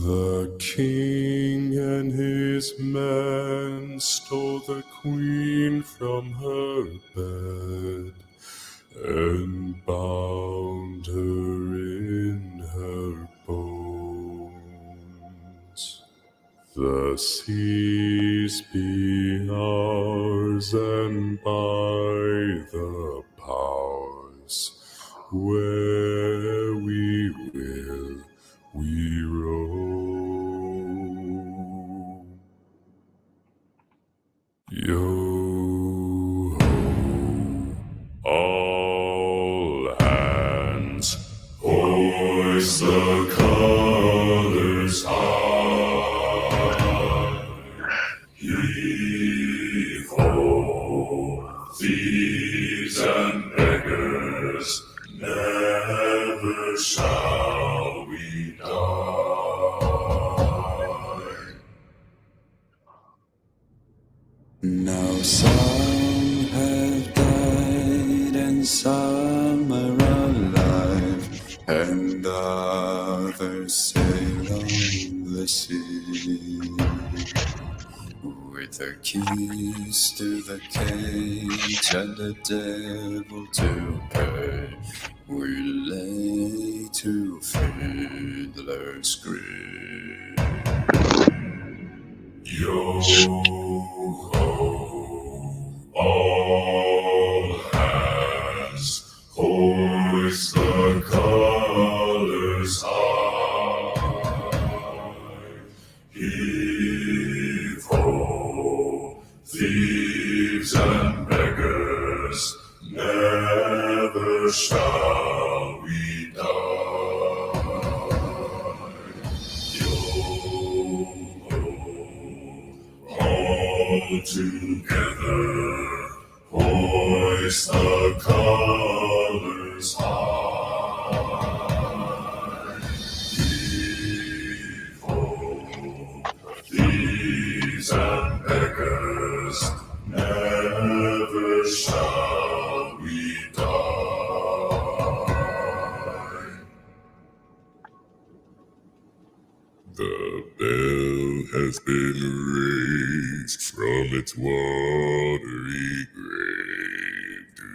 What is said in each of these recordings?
The king and his men stole the queen from her bed and bound her in her bones. The seas be ours, and by the powers where we will we roam. Yo ho, all hands, hoist the colors high. Heave ho, thieves and beggars, never shall we die. Now some have died and some are alive, and others sail on the sea. With the keys to the cage and the devil to pay, we lay to fiddler's grave. Yo ho, all hands, hoist the colors high. Heave ho, thieves and beggars, never shall we die. Yo ho, all together, hoist the colors high. Heave ho, thieves and beggars, never shall we die. The bell has been raised from its watery grave. Do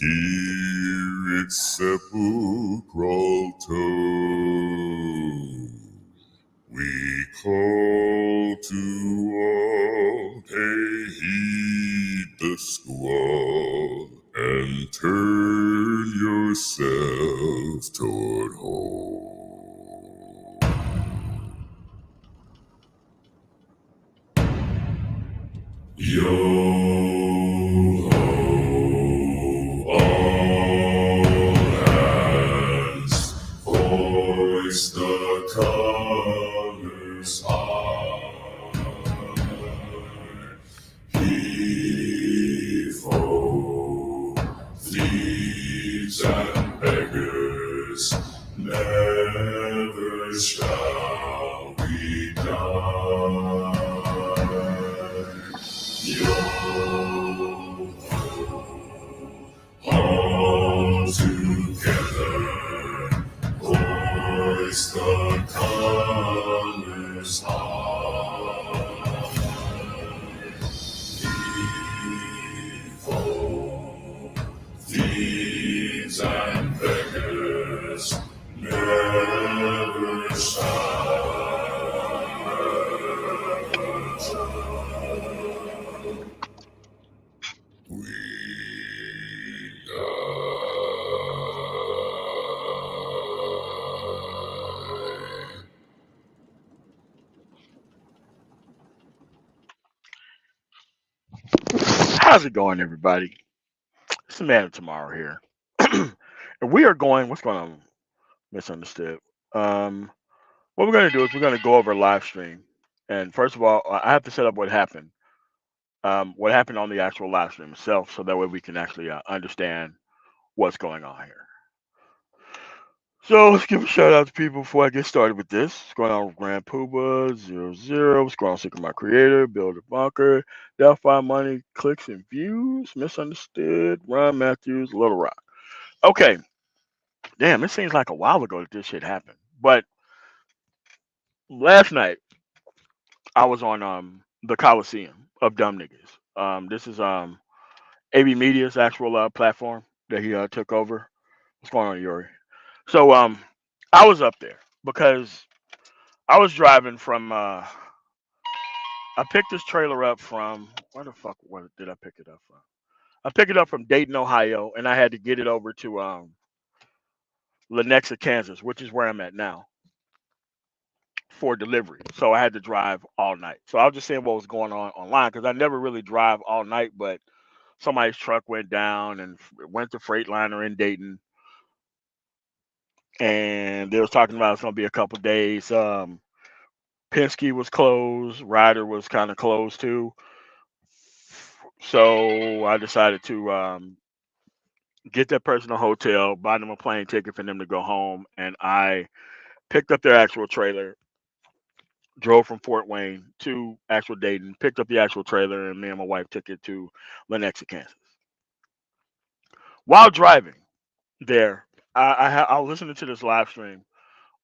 you hear its sepulchral tone? We call to all, hey, heed the squall, and turn yourself toward home. Yo ho, all hands, hoist the colors high. Heave ho, thieves and beggars, never shall we die. Yo ho, all together, hoist the colors high. Heave ho, thieves and beggars, never shall we die. How's it going, everybody? It's the man of tomorrow here. And we are going, what's going on? Misunderstood. Um, what we're going to do is we're going to go over a live stream. And first of all, I have to set up what happened on the actual live stream itself, so that way we can actually understand what's going on here. So let's give a shout out to people before I get started with this. What's going on with Grand Pooba 00? What's going on, Secret My Creator, Builder Bunker, Delphi Money, Clicks and Views, Misunderstood, Ron Matthews, Little Rock. Okay, damn, it seems like a while ago that this shit happened. But Last night I was on the Coliseum of dumb niggas. This is AB Media's actual platform that he took over. What's going on, Yuri? So I was up there because I was driving from I picked this trailer up from where the fuck what did I pick it up from? I picked it up from Dayton, Ohio, and I had to get it over to Lenexa, Kansas, which is where I'm at now for delivery. So I had to drive all night. So I was just saying what was going on online because I never really drive all night, but somebody's truck went down and went to Freightliner in Dayton, and they was talking about it's gonna be a couple days. Penske was closed, Ryder was kind of closed too. So I decided to get that person a hotel, buy them a plane ticket for them to go home, and I picked up their actual trailer, drove from Fort Wayne to actual Dayton, picked up the actual trailer, and me and my wife took it to Lenexa, Kansas. While driving there, I was listening to this live stream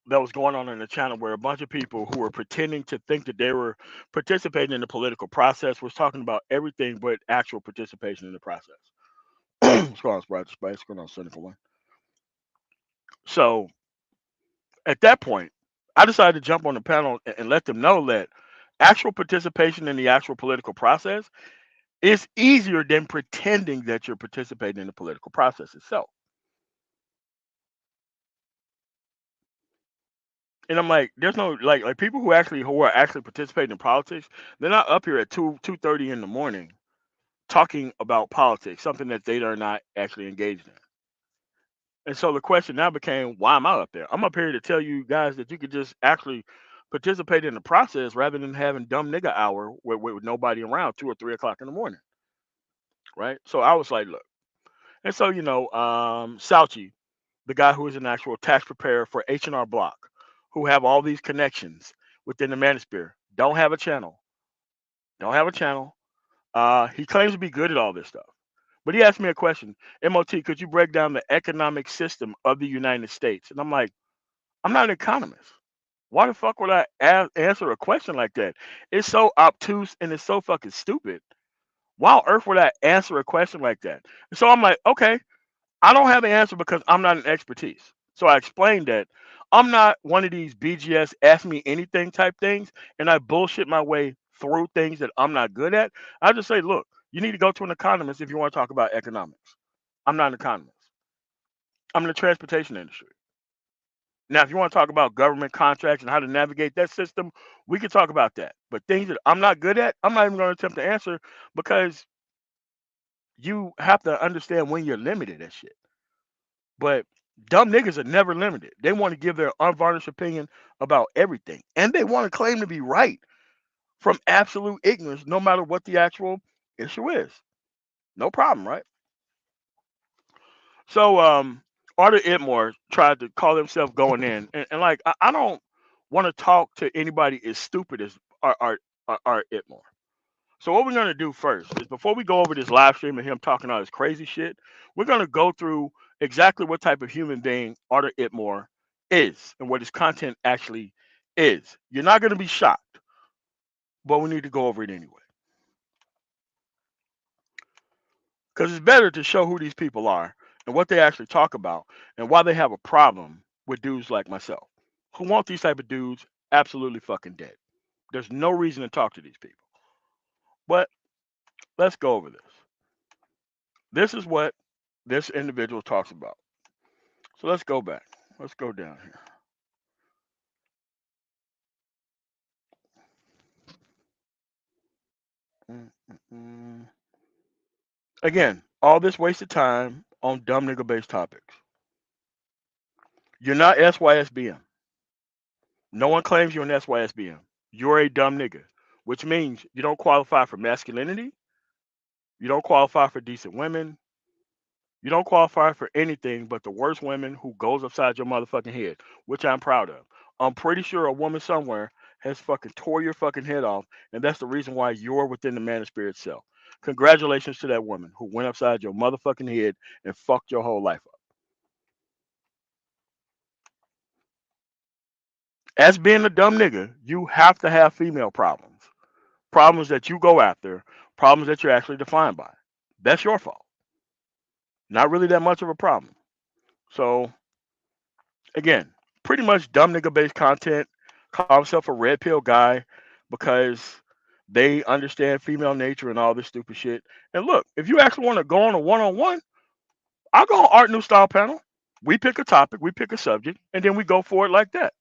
that was going on the channel where a bunch of people who were pretending to think that they were participating in the political process was talking about everything but actual participation in the process. What's going on, Sprite Spice? What's going on, Cynical One? So at that point, I decided to jump on the panel and let them know that actual participation in the actual political process is easier than pretending that you're participating in the political process itself. And I'm like, there's no like people who are actually participating in politics. They're not up here at 2:30 in the morning talking about politics, something that they are not actually engaged in. And so the question now became, why am I up there? I'm up here to tell you guys that you could just actually participate in the process rather than having dumb nigga hour with nobody around 2 or 3 o'clock in the morning, right? So I was like, look, and so Sauchi, the guy who is an actual tax preparer for H&R Block, who have all these connections within the manosphere, don't have a channel. He claims to be good at all this stuff. But he asked me a question, MOT, could you break down the economic system of the United States? And I'm like, I'm not an economist. Why the fuck would I answer a question like that? It's so obtuse and it's so fucking stupid. Why on earth would I answer a question like that? And so I'm like, okay, I don't have an answer because I'm not an expertise. So I explained that I'm not one of these BGS ask me anything type things, and I bullshit my way through things that I'm not good at. I just say, look, you need to go to an economist if you want to talk about economics. I'm not an economist. I'm in the transportation industry. Now, if you want to talk about government contracts and how to navigate that system, we can talk about that. But things that I'm not good at, I'm not even going to attempt to answer because you have to understand when you're limited at shit. But dumb niggas are never limited. They want to give their unvarnished opinion about everything. And they want to claim to be right from absolute ignorance, no matter what the actual issue is. No problem, right? So Arthur Ibmor tried to call himself going in, and like I don't want to talk to anybody as stupid as Art Ibmor. So what we're gonna do first is before we go over this live stream of him talking all this crazy shit, we're gonna go through exactly what type of human being Arthur Itmore is and what his content actually is. You're not gonna be shocked, but we need to go over it anyway. Because it's better to show who these people are and what they actually talk about and why they have a problem with dudes like myself who want these type of dudes absolutely fucking dead. There's no reason to talk to these people. But let's go over this. This is what this individual talks about. So let's go back. Let's go down here. Mm, mm, mm. Again, all this wasted time on dumb nigga based topics. You're not SYSBM. No one claims you're an SYSBM. You're a dumb nigga, which means you don't qualify for masculinity. You don't qualify for decent women. You don't qualify for anything but the worst women who goes upside your motherfucking head, which I'm proud of. I'm pretty sure a woman somewhere has fucking tore your fucking head off, and that's the reason why you're within the manosphere itself. Congratulations to that woman who went upside your motherfucking head and fucked your whole life up. As being a dumb nigga, you have to have female problems. Problems that you go after, problems that you're actually defined by. That's your fault. Not really that much of a problem. So again, pretty much dumb nigga based content. Call himself a red pill guy because they understand female nature and all this stupid shit. And look, if you actually want to go on one, I'll go on Art New Style panel. We pick a topic, we pick a subject, and then we go for it like that.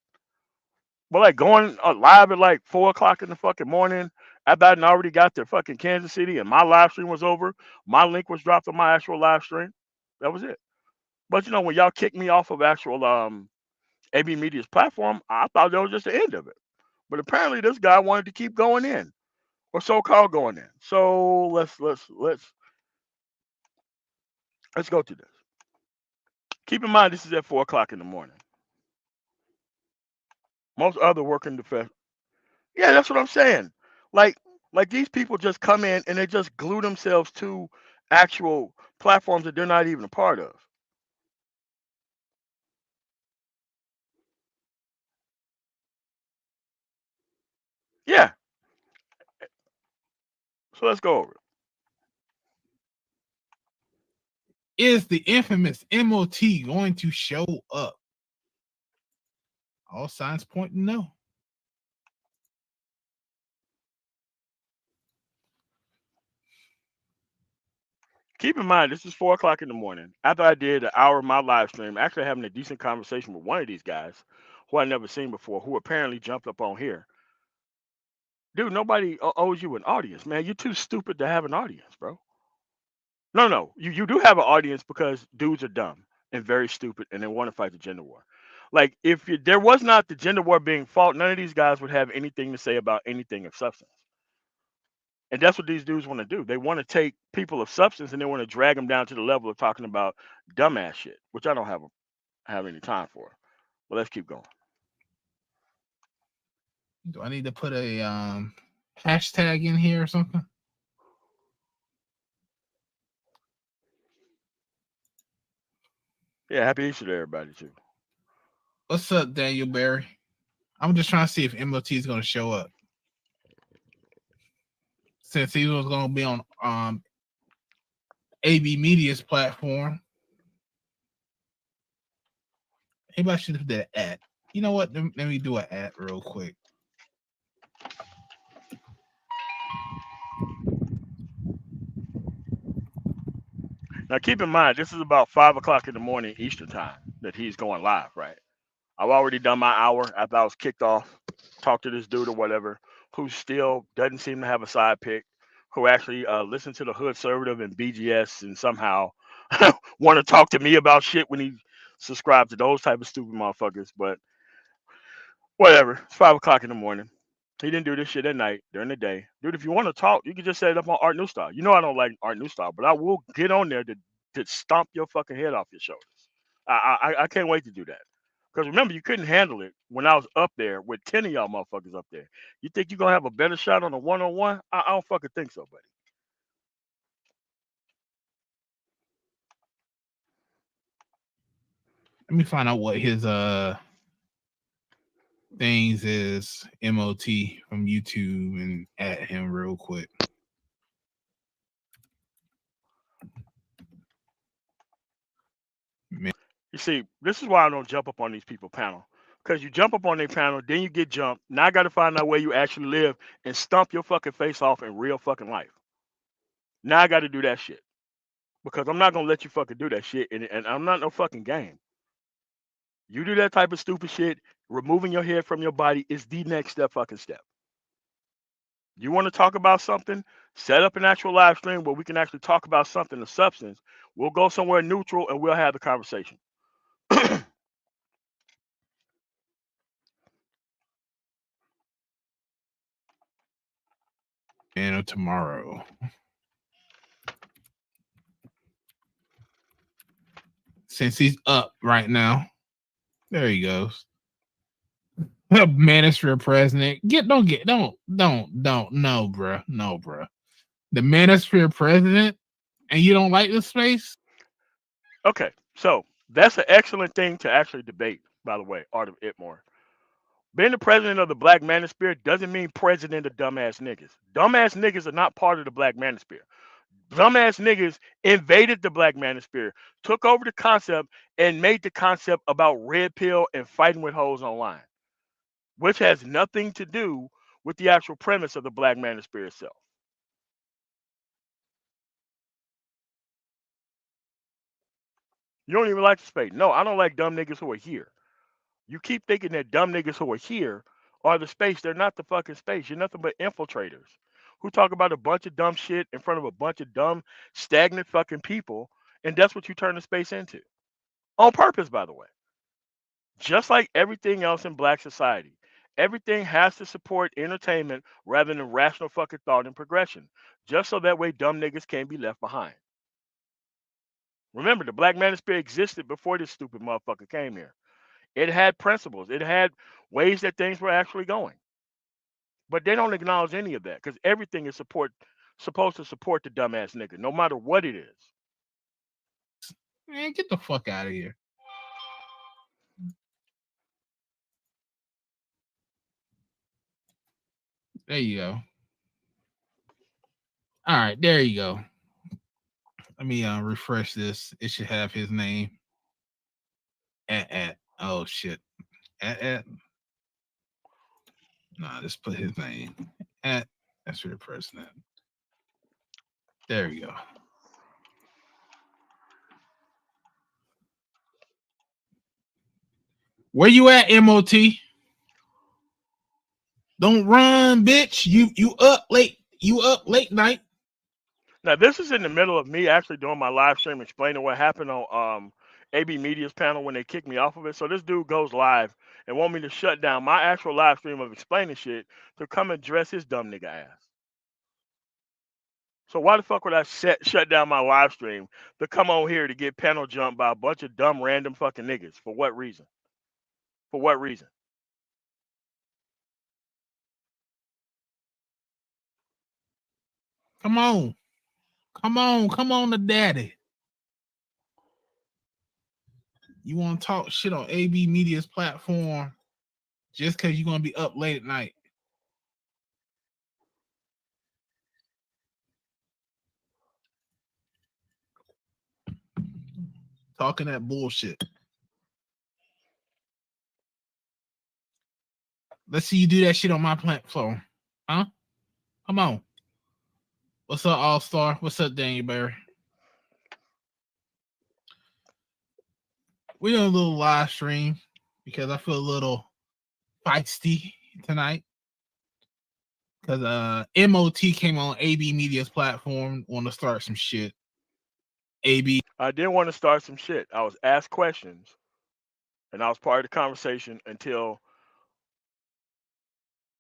But like going live at like 4 o'clock in the fucking morning, after I already got to fucking Kansas City and my live stream was over, my link was dropped on my actual live stream. That was it. But you know, when y'all kicked me off of actual AB Media's platform, I thought that was just the end of it. But apparently, this guy wanted to keep going in, or so-called going in. So let's go to this. Keep in mind, this is at 4 o'clock in the morning. Most other working defense. Yeah, that's what I'm saying. Like like these people just come in and they just glue themselves to actual platforms that they're not even a part of. Yeah. So let's go over it. Is the infamous MOT going to show up? All signs point to no. Keep in mind, this is 4 o'clock in the morning. After I did an hour of my live stream, actually having a decent conversation with one of these guys who I'd never seen before, who apparently jumped up on here. Dude, nobody owes you an audience, man. You're too stupid to have an audience, bro. No, no, you do have an audience because dudes are dumb and very stupid, and they want to fight the gender war. Like if there was not the gender war being fought, none of these guys would have anything to say about anything of substance. And that's what these dudes want to do. They want to take people of substance and they want to drag them down to the level of talking about dumbass shit, which I don't have any time for. But let's keep going. Do I need to put a hashtag in here or something? Yeah, happy Easter to everybody too. What's up, Daniel Barry? I'm just trying to see if MOT is going to show up. Since he was going to be on AB Media's platform. Maybe I should have did an ad. You know what? Let me do an ad real quick. Now keep in mind, this is about 5 o'clock in the morning Eastern time that he's going live, right? I've already done my hour after I was kicked off. Talked to this dude or whatever, who still doesn't seem to have a side pick, who actually listened to the Hood Conservative and BGS and somehow want to talk to me about shit when he subscribed to those type of stupid motherfuckers. But whatever. It's 5 o'clock in the morning. He didn't do this shit at night during the day. Dude, if you want to talk, you can just set it up on Art New Style. You know I don't like Art New Style, but I will get on there to stomp your fucking head off your shoulders. I can't wait to do that. Because remember, you couldn't handle it when I was up there with 10 of y'all motherfuckers up there. You think you're going to have a better shot on a one-on-one? I don't fucking think so, buddy. Let me find out what his things is MOT from YouTube and add him real quick. You see, this is why I don't jump up on these people panel. Because you jump up on their panel, then you get jumped. Now I got to find out where you actually live and stomp your fucking face off in real fucking life. Now I got to do that shit. Because I'm not going to let you fucking do that shit. And I'm not no fucking game. You do that type of stupid shit, removing your head from your body is the next fucking step. You want to talk about something? Set up an actual live stream where we can actually talk about something of substance. We'll go somewhere neutral and we'll have the conversation. And tomorrow. Since he's up right now, there he goes. Manosphere president. Don't no, bruh. No, bruh. The Manosphere president, and you don't like this space? Okay, so that's an excellent thing to actually debate, by the way, Art of Ibmor. Being the president of the Black Manosphere doesn't mean president of dumbass niggas. Dumbass niggas are not part of the Black Manosphere. Dumbass niggas invaded the Black Manosphere, took over the concept, and made the concept about red pill and fighting with hoes online, which has nothing to do with the actual premise of the Black Manosphere itself. You don't even like the space. No, I don't like dumb niggas who are here. You keep thinking that dumb niggas who are here are the space. They're not the fucking space. You're nothing but infiltrators who talk about a bunch of dumb shit in front of a bunch of dumb, stagnant fucking people, and that's what you turn the space into. On purpose, by the way. Just like everything else in black society, everything has to support entertainment rather than rational fucking thought and progression, just so that way dumb niggas can't be left behind. Remember, the Black Manosphere existed before this stupid motherfucker came here. It had principles. It had ways that things were actually going. But they don't acknowledge any of that because everything is supposed to support the dumbass nigga, no matter what it is. Man, get the fuck out of here. There you go. All right, there you go. Let me refresh this. It should have his name. Oh shit. Nah, just put his name. That's for the president. There we go. Where you at, MOT? Don't run, bitch. You up late. You up late night. Now this is in the middle of me actually doing my live stream explaining what happened on AB Media's panel when they kicked me off of it. So this dude goes live and want me to shut down my actual live stream of explaining shit to come and dress his dumb nigga ass. So why the fuck would I shut down my live stream to come on here to get panel jumped by a bunch of dumb random fucking niggas? For what reason? For what reason? Come on. Come on to daddy. You want to talk shit on AB Media's platform just because you're going to be up late at night. Talking that bullshit. Let's see you do that shit on my platform. Huh? Come on. What's up, All-Star? What's up, Daniel Barry? We're doing a little live stream because I feel a little feisty tonight. Because MOT came on AB Media's platform, want to start some shit. AB. I didn't want to start some shit. I was asked questions, and I was part of the conversation until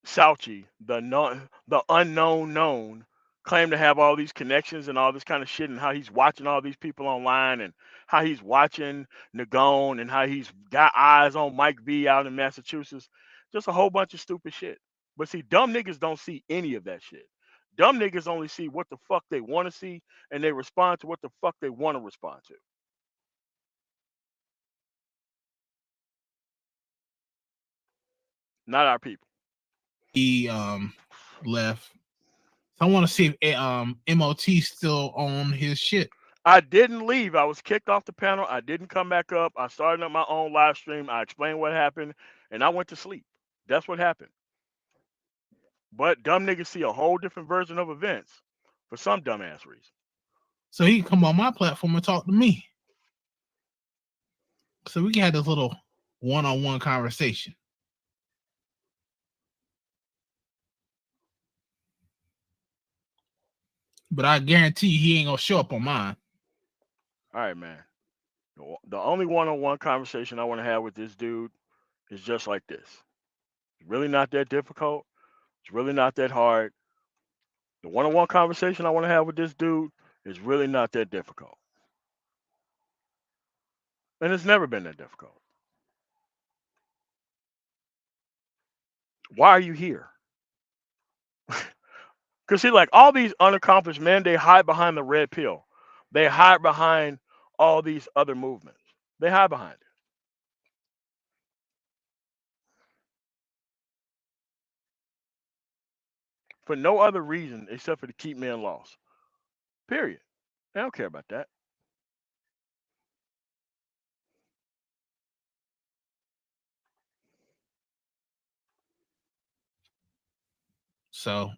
Sauchi, the unknown known, claimed to have all these connections and all this kind of shit, and how he's watching all these people online, and how he's watching Nagone, and how he's got eyes on Mike V out in Massachusetts. Just a whole bunch of stupid shit. But see, dumb niggas don't see any of that shit. Dumb niggas only see what the fuck they want to see, and they respond to what the fuck they want to respond to. Not our people. He left. So I want to see if MOT's still on his shit. I didn't leave. I was kicked off the panel. I didn't come back up. I started up my own live stream. I explained what happened, and I went to sleep. That's what happened. But dumb niggas see a whole different version of events for some dumbass reason. So he can come on my platform and talk to me. So we can have this little one-on-one conversation. But I guarantee you he ain't gonna show up on mine. All right, man. The only one-on-one conversation I want to have with this dude is just like this. It's really not that difficult. It's really not that hard. The one-on-one conversation I want to have with this dude is really not that difficult. And it's never been that difficult. Why are you here? Because see, like all these unaccomplished men, they hide behind the red pill. They hide behind all these other movements. They hide behind it. for no other reason except for to keep men lost. Period. They don't care about that. So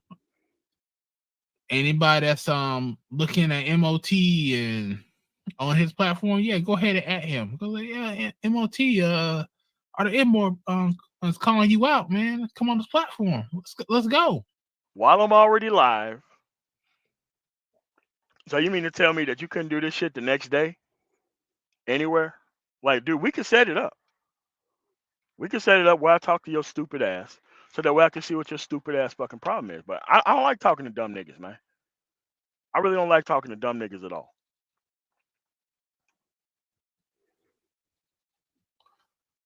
anybody that's looking at MOT and on his platform, yeah, go ahead and at him. Go like, yeah, MOT, are the Ibmor is calling you out, man. Come on this platform. Let's go. While I'm already live, so you mean to tell me that you couldn't do this shit the next day anywhere? Like, dude, we can set it up. We can set it up where I talk to your stupid ass, so that way I can see what your stupid ass fucking problem is. But I don't like talking to dumb niggas, man. I really don't like talking to dumb niggas at all.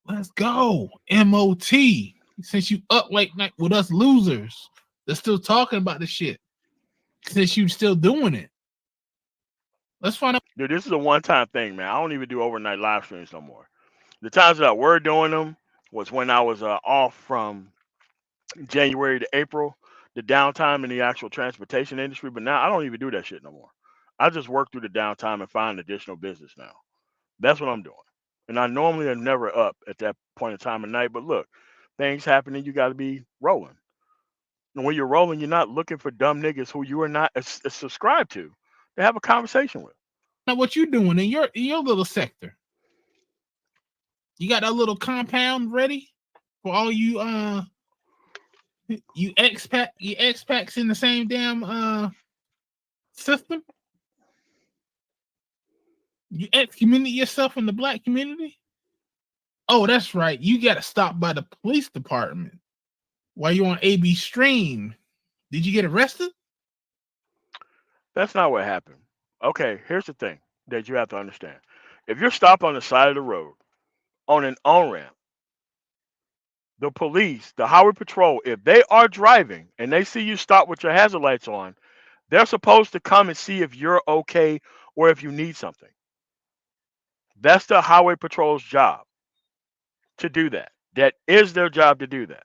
Let's go. MOT. Since you up late night with us losers, they're still talking about the shit. Since you still doing it. Let's find out. Dude, this is a one-time thing, man. I don't even do overnight live streams no more. The times that I were doing them was when I was off from January to April, the downtime in the actual transportation industry. But now I don't even do that shit no more. I just work through the downtime and find additional business now. That's what I'm doing. And I normally am never up at that point in time of night. But look, things happen and you got to be rolling. And when you're rolling, you're not looking for dumb niggas who you are not subscribed to have a conversation with. Now what you doing in your little sector? You got that little compound ready for all you expats in the same damn system? You excommunicate yourself in the black community? Oh, that's right. You got to stop by the police department while you're on AB stream. Did you get arrested? That's not what happened. Okay, here's the thing that you have to understand. If you're stopped on the side of the road on an on-ramp, the police, the highway patrol, if they are driving and they see you stop with your hazard lights on, they're supposed to come and see if you're okay or if you need something. That's the highway patrol's job to do that. That is their job to do that.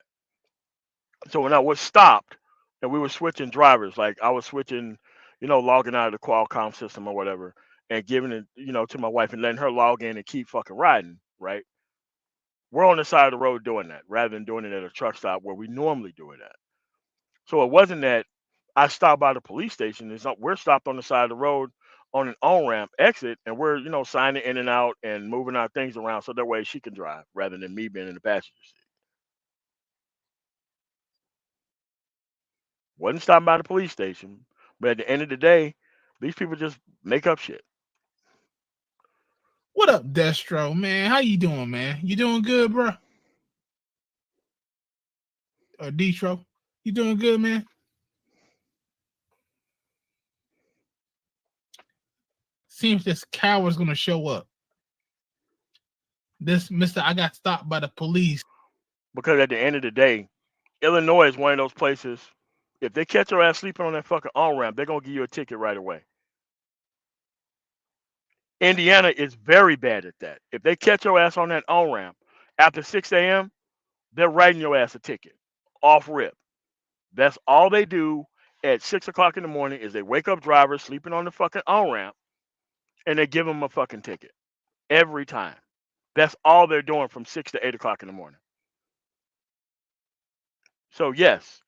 So when I was stopped and we were switching drivers, like I was switching, logging out of the Qualcomm system or whatever, and giving it, to my wife and letting her log in and keep fucking riding, right? We're on the side of the road doing that rather than doing it at a truck stop where we normally do it at. So it wasn't that I stopped by the police station. It's not, we're stopped on the side of the road on an on-ramp exit and we're, signing in and out and moving our things around so that way she can drive rather than me being in the passenger seat. Wasn't stopping by the police station, but at the end of the day, these people just make up shit. What up, Destro, man? How you doing, man? You doing good, bro? Detro, you doing good, man? Seems this coward's gonna show up. This Mr. I got stopped by the police. Because at the end of the day, Illinois is one of those places. If they catch your ass sleeping on that fucking on-ramp, they're gonna give you a ticket right away. Indiana is very bad at that. If they catch your ass on that on-ramp after 6 a.m., they're writing your ass a ticket off rip. That's all they do at 6 o'clock in the morning is they wake up drivers sleeping on the fucking on-ramp and they give them a fucking ticket every time. That's all they're doing from 6 to 8 o'clock in the morning. So yes,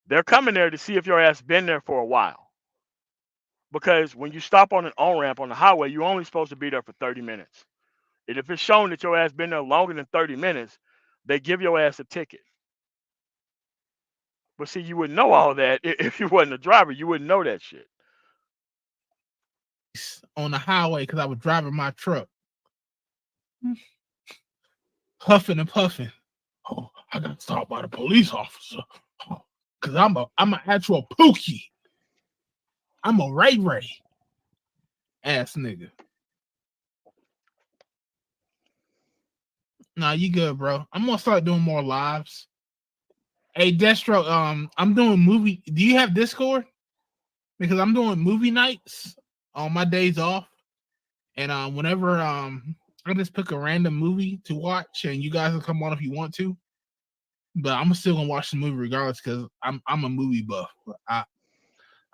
they're coming there to see if your ass been there for a while. Because when you stop on an on-ramp on the highway, you're only supposed to be there for 30 minutes. And if it's shown that your ass been there longer than 30 minutes, they give your ass a ticket. But see, you wouldn't know all that if you wasn't a driver. You wouldn't know that shit. On the highway because I was driving my truck. Huffing and puffing. Oh, I got stopped by the police officer. Because I'm an actual pookie. I'm a Ray Ray ass nigga. Nah, you good, bro. I'm gonna start doing more lives. Hey, Destro, I'm doing movie. Do you have Discord? Because I'm doing movie nights on my days off. And whenever I just pick a random movie to watch and you guys will come on if you want to. but I'm still gonna watch the movie regardless because I'm a movie buff. I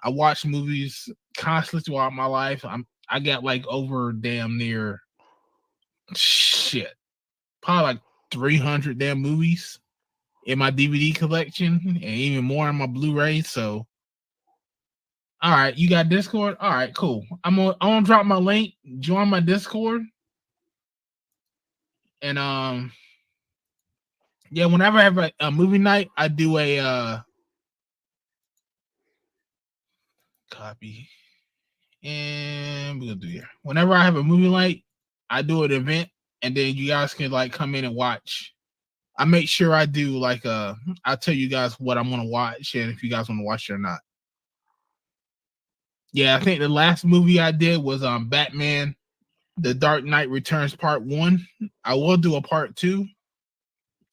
watch movies constantly throughout my life. I got like over damn near shit, probably like 300 damn movies in my DVD collection, and even more in my Blu-ray. So, all right, you got Discord. All right, cool. I'm gonna drop my link. Join my Discord, and yeah, whenever I have a movie night, I do a copy, and we'll do here. Whenever I have a movie night, I do an event, and then you guys can like come in and watch. I make sure I do like I'll tell you guys what I'm gonna watch and if you guys want to watch it or not. Yeah, I think the last movie I did was Batman The Dark Knight Returns Part 1. I will do a part 2.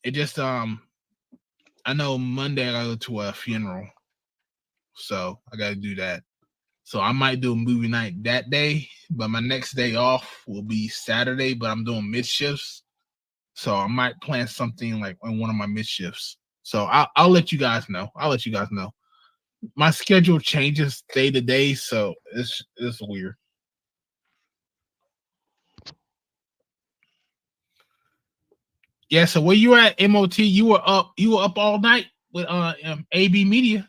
It just I know Monday I gotta go to a funeral. So I gotta do that. So I might do a movie night that day, but my next day off will be Saturday, but I'm doing mid shifts. So I might plan something like on one of my mid shifts. So I'll let you guys know. I'll let you guys know. My schedule changes day to day, so it's weird. Yeah, so where you at, MOT? You were up all night with AB Media.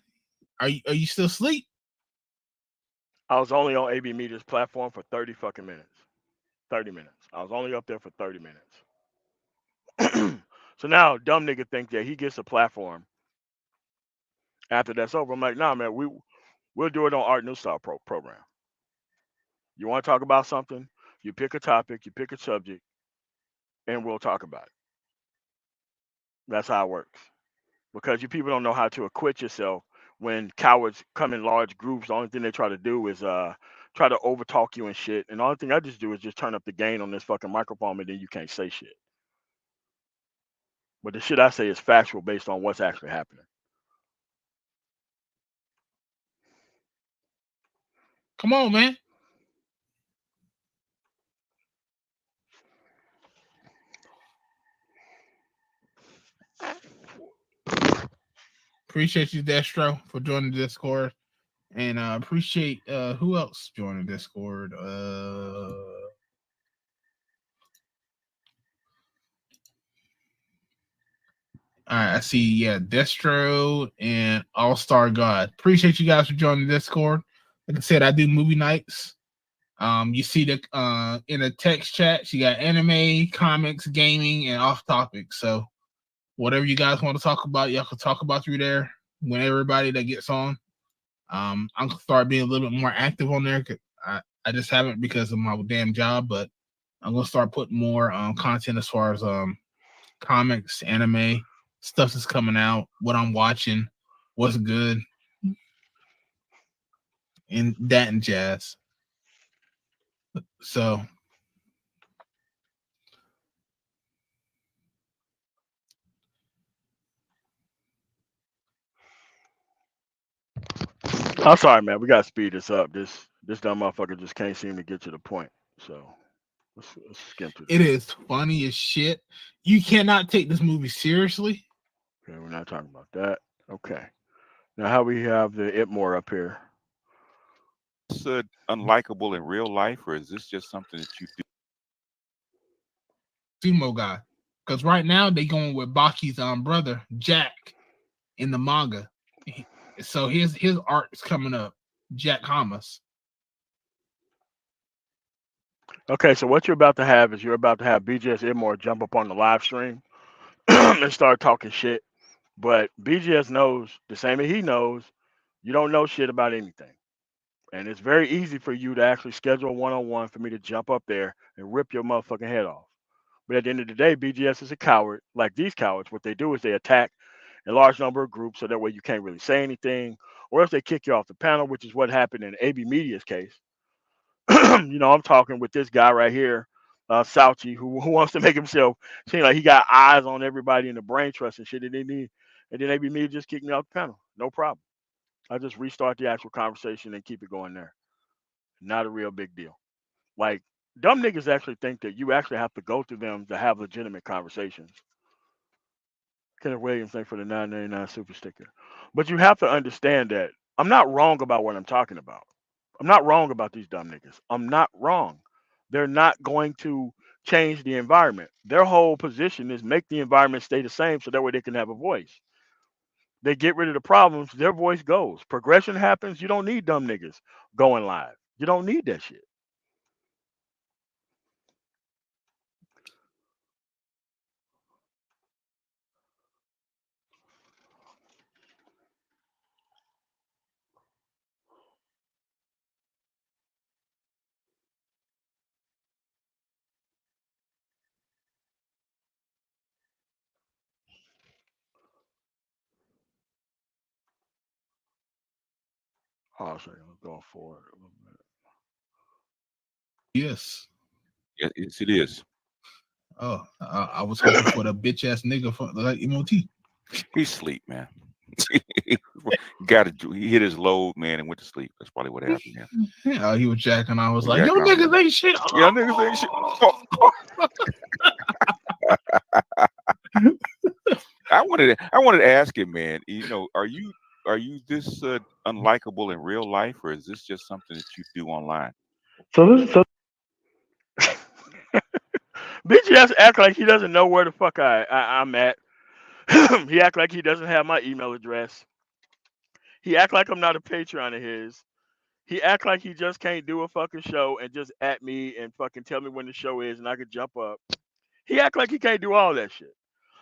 Are you still asleep? I was only on AB Media's platform for 30 fucking minutes. 30 minutes. I was only up there for 30 minutes. So now dumb nigga think that he gets a platform after that's over. I'm like, nah, man, we'll do it on Art New Style program. You want to talk about something? You pick a topic, you pick a subject, and we'll talk about it. That's how it works. Because you people don't know how to acquit yourself when cowards come in large groups. The only thing they try to do is try to overtalk you and shit. And the only thing I just do is just turn up the gain on this fucking microphone, and then you can't say shit. But the shit I say is factual based on what's actually happening. Come on, man. Appreciate you, Destro, for joining the Discord. And appreciate who else joined the Discord. All right, I see. Yeah, Destro and All Star God. Appreciate you guys for joining the Discord. Like I said, I do movie nights. You see the in the text chat, you got anime, comics, gaming, and off topic. So whatever you guys want to talk about, y'all can talk about through there. When everybody that gets on, I'm gonna start being a little bit more active on there. I just haven't because of my damn job, but I'm gonna start putting more content as far as comics, anime, stuff that's coming out, what I'm watching, what's good, and that and jazz. So I'm sorry, man. We gotta speed this up. This dumb motherfucker just can't seem to get to the point. So let's skim through it this. is funny as shit. You cannot take this movie seriously. Okay, we're not talking about that. Okay. Now how we have the Ibmor up here. Unlikable in real life, or is this just something that you do? Sumo guy. Because right now they going with Baki's brother, Jack, in the manga. So his art is coming up. Jack Hamas. Okay, so what you're about to have is you're about to have BGS Ibmor jump up on the live stream and start talking shit. But BGS knows the same as he knows you don't know shit about anything. And it's very easy for you to actually schedule a one-on-one for me to jump up there and rip your motherfucking head off. But at the end of the day, BGS is a coward. Like these cowards, what they do is they attack a large number of groups so that way you can't really say anything, or else they kick you off the panel, which is what happened in AB Media's case. I'm talking with this guy right here, Sauchi, who wants to make himself seem like he got eyes on everybody in the brain trust and shit. And then AB Media just kicked me off the panel. No problem. I just restart the actual conversation and keep it going there. Not a real big deal. Like dumb niggas actually think that you actually have to go through them to have legitimate conversations. Kenneth Williams, thank for the 999 super sticker. But you have to understand that I'm not wrong about what I'm talking about. I'm not wrong about these dumb niggas. I'm not wrong. They're not going to change the environment. Their whole position is make the environment stay the same so that way they can have a voice. They get rid of the problems, their voice goes. Progression happens. You don't need dumb niggas going live. You don't need that shit. Oh, sorry, I'm going forward a little bit. Yes. Yes, it is. Oh, I was hoping for the bitch ass nigga from like MOT. He's asleep, man. He hit his load, man, and went to sleep. That's probably what happened there. Yeah, he was jacking. I was He like, was yo, jacking niggas ain't shit. Yeah, niggas ain't shit. I wanted to ask him, man. You know, are you this unlikable in real life, or is this just something that you do online? BGS act like he doesn't know where the fuck I'm at. He act like he doesn't have my email address. He act like I'm not a Patreon of his. He act like he just can't do a fucking show and just at me and fucking tell me when the show is and I could jump up. He act like he can't do all that shit.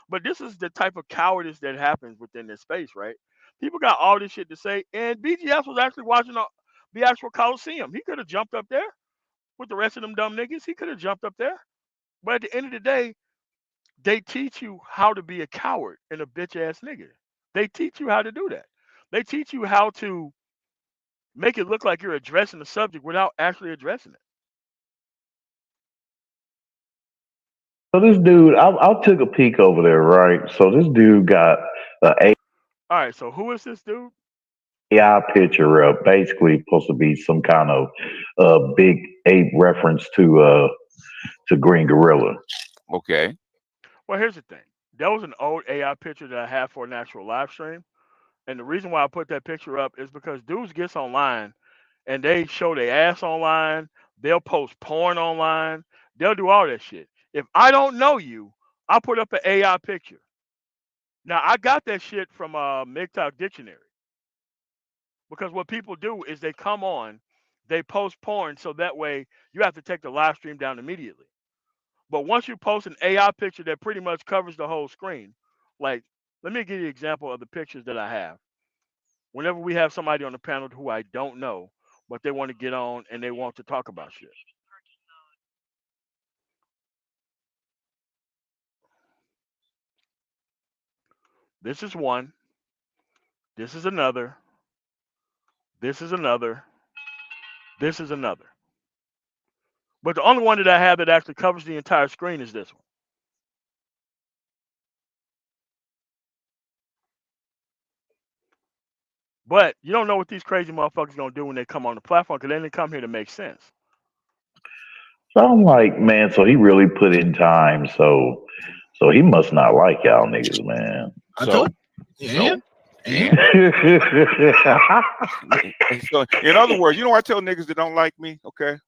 But this is the type of cowardice that happens within this space, right? People got all this shit to say, and BGS was actually watching the actual Coliseum. He could have jumped up there with the rest of them dumb niggas. He could have jumped up there. But at the end of the day, they teach you how to be a coward and a bitch ass nigga. They teach you how to do that. They teach you how to make it look like you're addressing the subject without actually addressing it. So this dude, I took a peek over there, right? So this dude got an All right, so who is this dude? AI picture up, basically supposed to be some kind of big ape reference to Green Gorilla. Okay. Well, here's the thing. That was an old AI picture that I have for an actual live stream. And the reason why I put that picture up is because dudes gets online and they show their ass online. They'll post porn online. They'll do all that shit. If I don't know you, I'll put up an AI picture. Now, I got that shit from MGTOW Dictionary. Because what people do is they come on, they post porn, so that way you have to take the live stream down immediately. But once you post an AI picture that pretty much covers the whole screen, like, let me give you an example of the pictures that I have. Whenever we have somebody on the panel who I don't know, but they want to get on and they want to talk about shit. This is one. This is another. This is another. This is another. But the only one that I have that actually covers the entire screen is this one. But you don't know what these crazy motherfuckers gonna do when they come on the platform because they didn't come here to make sense. So I'm like, man, so he really put in time, so he must not like y'all niggas, man. I told you. And So, in other words, you know, I tell niggas that don't like me, okay?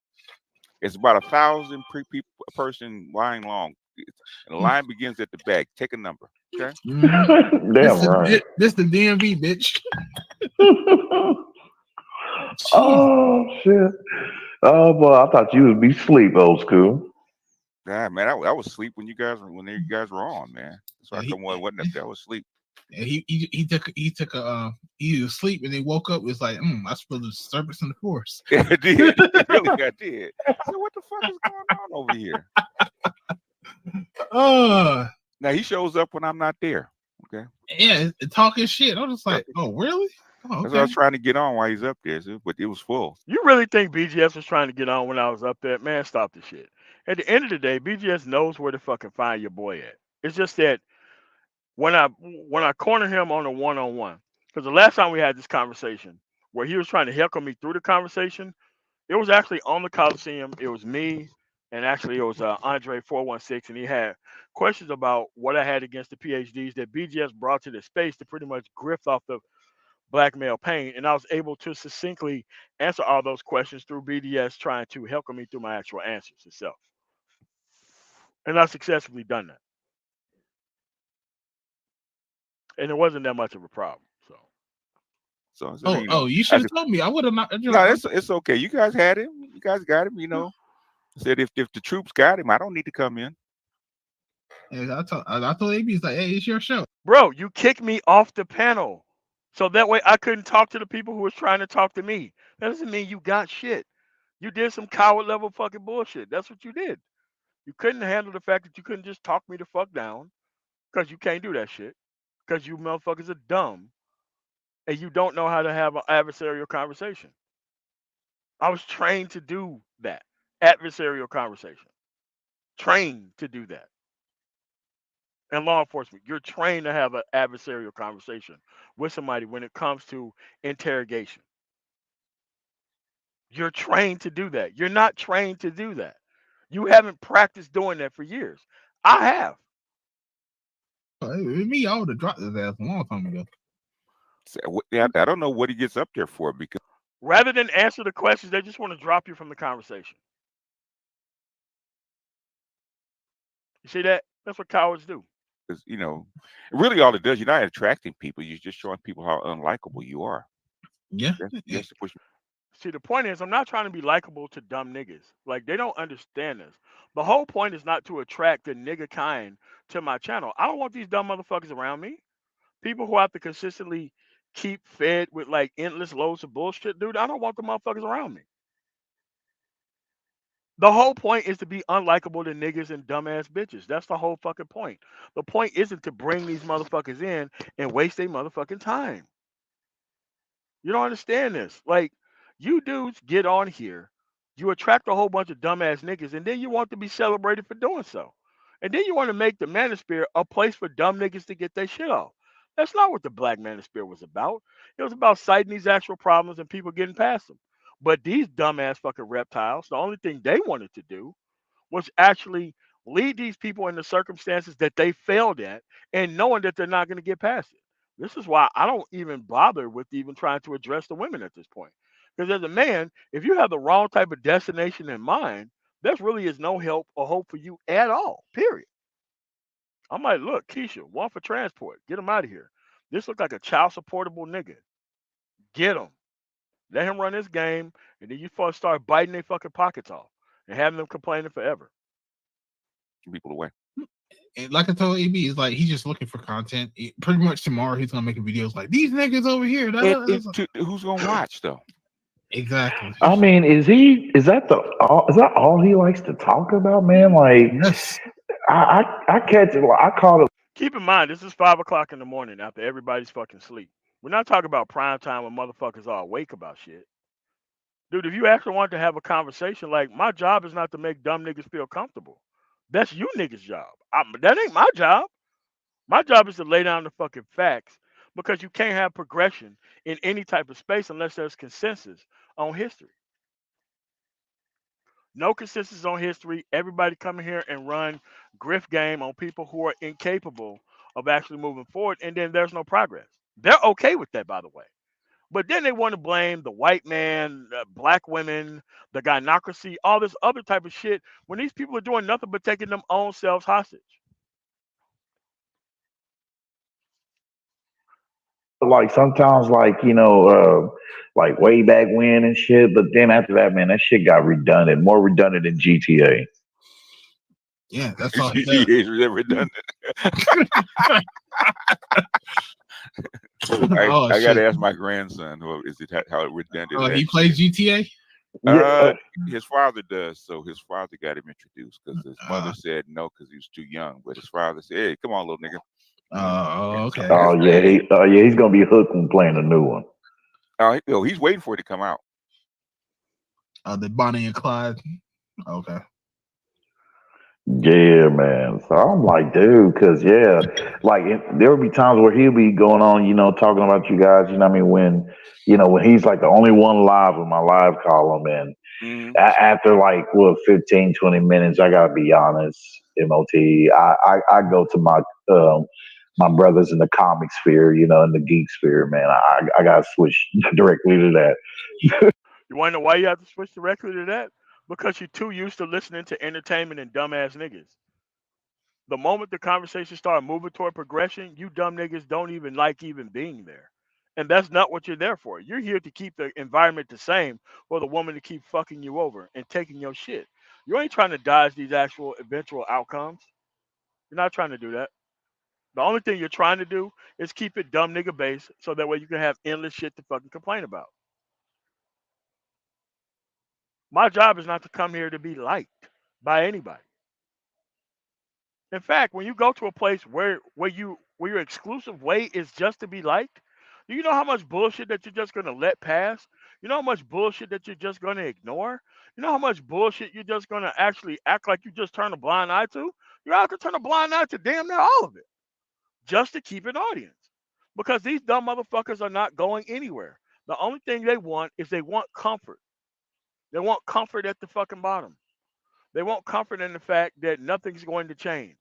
It's about 1,000 people a person line long. And the line begins at the back. Take a number, okay? Damn right. This the DMV, bitch. Oh shit. Oh boy, I thought you would be asleep, old school. Yeah, man, I was asleep when you guys were on, man. So I come on, wasn't up there. I was asleep. And he took he was asleep and he woke up. It was like, I spilled a disturbance in the force. Yeah, I did. Really, I did. So what the fuck is going on over here? Now he shows up when I'm not there. Okay. Yeah, talking shit. I was just like, oh really? Oh, okay. That's what I was trying to get on while he's up there, but it was full. You really think BGS was trying to get on when I was up there? Man, stop the shit. At the end of the day, BGS knows where to fucking find your boy at. It's just that when I corner him on a one-on-one, because the last time we had this conversation where he was trying to heckle me through the conversation, it was actually on the Coliseum. It was me and actually it was Andre 416, and he had questions about what I had against the PhDs that BGS brought to the space to pretty much grift off the black male pain, and I was able to succinctly answer all those questions through BDS trying to help me through my actual answers itself, and I successfully done that, and it wasn't that much of a problem. So So you know, you I should have said, told me. I would have not. no, it's okay. You guys had him. You guys got him. You know, I said if the troops got him, I don't need to come in. I told AB, it's like, hey, it's your show. bro, you kicked me off the panel, so that way I couldn't talk to the people who was trying to talk to me. That doesn't mean you got shit. You did some coward level fucking bullshit. That's what you did. You couldn't handle the fact that you couldn't just talk me the fuck down, because you can't do that shit, because you motherfuckers are dumb and you don't know how to have an adversarial conversation. I was trained to do that. Adversarial conversation. Trained to do that. And law enforcement, you're trained to have an adversarial conversation with somebody when it comes to interrogation. You're trained to do that. You're not trained to do that. You haven't practiced doing that for years. I have. Me, I would have dropped his ass a long time ago. I don't know what he gets up there for, because Rather than answer the questions, they just want to drop you from the conversation. You see that? That's what cowards do. you know, really all it does, you're not attracting people. You're just showing people how unlikable you are. Yeah. That's what See, the point is, I'm not trying to be likable to dumb niggas. Like, they don't understand this. The whole point is not to attract the nigga kind to my channel. I don't want these dumb motherfuckers around me. People who have to consistently keep fed with like endless loads of bullshit, dude. I don't want the motherfuckers around me. The whole point is to be unlikable to niggas and dumbass bitches. That's the whole fucking point. The point isn't to bring these motherfuckers in and waste their motherfucking time. You don't understand this. Like, you dudes get on here, you attract a whole bunch of dumbass niggas, and then you want to be celebrated for doing so. And then you want to make the manosphere a place for dumb niggas to get their shit off. That's not what the black manosphere was about. It was about citing these actual problems and people getting past them. But these dumbass fucking reptiles, the only thing they wanted to do was actually lead these people into circumstances that they failed at and knowing that they're not going to get past it. This is why I don't even bother with even trying to address the women at this point. Because as a man, if you have the wrong type of destination in mind, there really is no help or hope for you at all, period. I'm like, look, Keisha, one for transport. Get him out of here. This looks like a child supportable nigga. Get him. Let him run his game, and then you first start biting their fucking pockets off and having them complaining forever. people away. And like I told AB, it's like he's just looking for content. Pretty much tomorrow he's gonna make videos like these niggas over here. Who's gonna watch though? Exactly. I mean, is that all he likes to talk about, man? Like, Yes. I catch it. I call it. Keep in mind, this is 5 o'clock in the morning after everybody's fucking sleep. We're not talking about prime time when motherfuckers are awake about shit. Dude, if you actually want to have a conversation, like, my job is not to make dumb niggas feel comfortable. That's you niggas' job. That ain't my job. My job is to lay down the fucking facts, because you can't have progression in any type of space unless there's consensus on history. No consensus on history. Everybody come in here and run grift game on people who are incapable of actually moving forward, and then there's no progress. They're okay with that, by the way. But then they want to blame the white man, black women, the gynocracy, all this other type of shit, when these people are doing nothing but taking them own selves hostage. Like sometimes, like like way back when and shit. But then after that, man, that shit got redundant, more redundant than GTA. Yeah, that's all. He's redundant. I got to ask my grandson, how redundant. Oh, he plays GTA. His father does, so his father got him introduced because his mother said no because he was too young. But his father said, "Hey, come on, little nigga." Okay. Oh yeah, he's gonna be hooked when playing a new one. Oh, he's waiting for it to come out. The Bonnie and Clyde. Okay. Yeah, man. So I'm like, dude, because yeah, like there would be times where he'll be going on, talking about you guys. You know what I mean? When he's like the only one live with my live column, and Hmm. after like what 15, 20 minutes, I gotta be honest, Mot. I go to um, my brothers in the comic sphere, in the geek sphere, man. I gotta switch directly to that. You want to know why you have to switch directly to that? Because you're too used to listening to entertainment and dumbass niggas. The moment the conversation started moving toward progression, you dumb niggas don't even like even being there. And that's not what you're there for. You're here to keep the environment the same for the woman to keep fucking you over and taking your shit. You ain't trying to dodge these actual eventual outcomes. You're not trying to do that. The only thing you're trying to do is keep it dumb nigga based so that way you can have endless shit to fucking complain about. My job is not to come here to be liked by anybody. In fact, when you go to a place where your exclusive way is just to be liked, do you know how much bullshit that you're just gonna let pass? You know how much bullshit that you're just gonna ignore? You know how much bullshit you're just gonna actually act like you just turn a blind eye to? You're out to turn a blind eye to damn near all of it just to keep an audience. Because these dumb motherfuckers are not going anywhere. The only thing they want is they want comfort. They want comfort at the fucking bottom. They want comfort in the fact that nothing's going to change.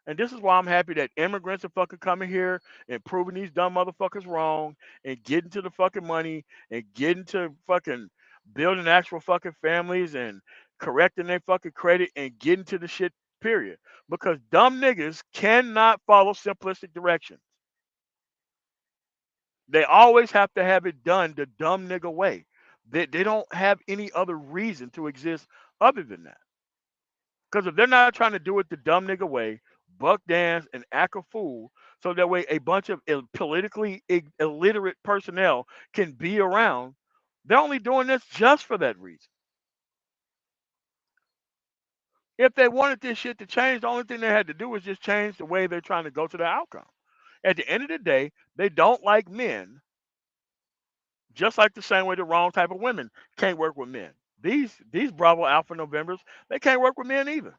And this is why I'm happy that immigrants are fucking coming here and proving these dumb motherfuckers wrong and getting to the fucking money and getting to fucking building actual fucking families and correcting their fucking credit and getting to the shit, period. Because dumb niggas cannot follow simplistic directions. They always have to have it done the dumb nigga way. They don't have any other reason to exist other than that. Because if they're not trying to do it the dumb nigga way, buck dance and act a fool, so that way a bunch of politically illiterate personnel can be around, they're only doing this just for that reason. If they wanted this shit to change, the only thing they had to do was just change the way they're trying to go to the outcome. At the end of the day, they don't like men, just like the same way the wrong type of women can't work with men. These Bravo Alpha Novembers, they can't work with men either.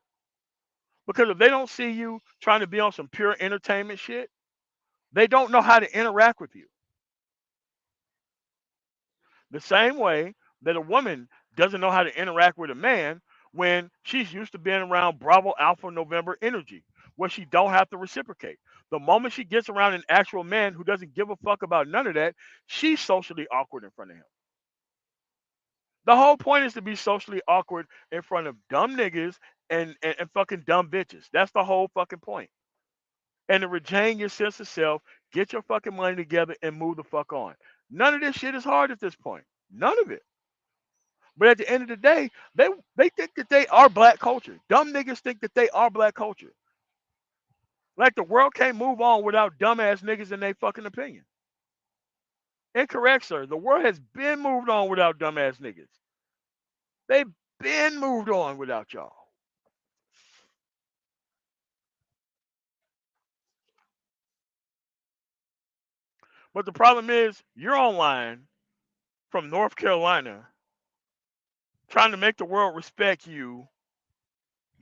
Because if they don't see you trying to be on some pure entertainment shit, they don't know how to interact with you. The same way that a woman doesn't know how to interact with a man when she's used to being around Bravo Alpha November energy, where she don't have to reciprocate. The moment she gets around an actual man who doesn't give a fuck about none of that, she's socially awkward in front of him. The whole point is to be socially awkward in front of dumb niggas and fucking dumb bitches. That's the whole fucking point. And to retain your sense of self, get your fucking money together and move the fuck on. None of this shit is hard at this point. None of it. But at the end of the day, they think that they are black culture. Dumb niggas think that they are black culture. Like the world can't move on without dumbass niggas in their fucking opinion. Incorrect, sir. The world has been moved on without dumbass niggas. They've been moved on without y'all. But the problem is, you're online from North Carolina trying to make the world respect you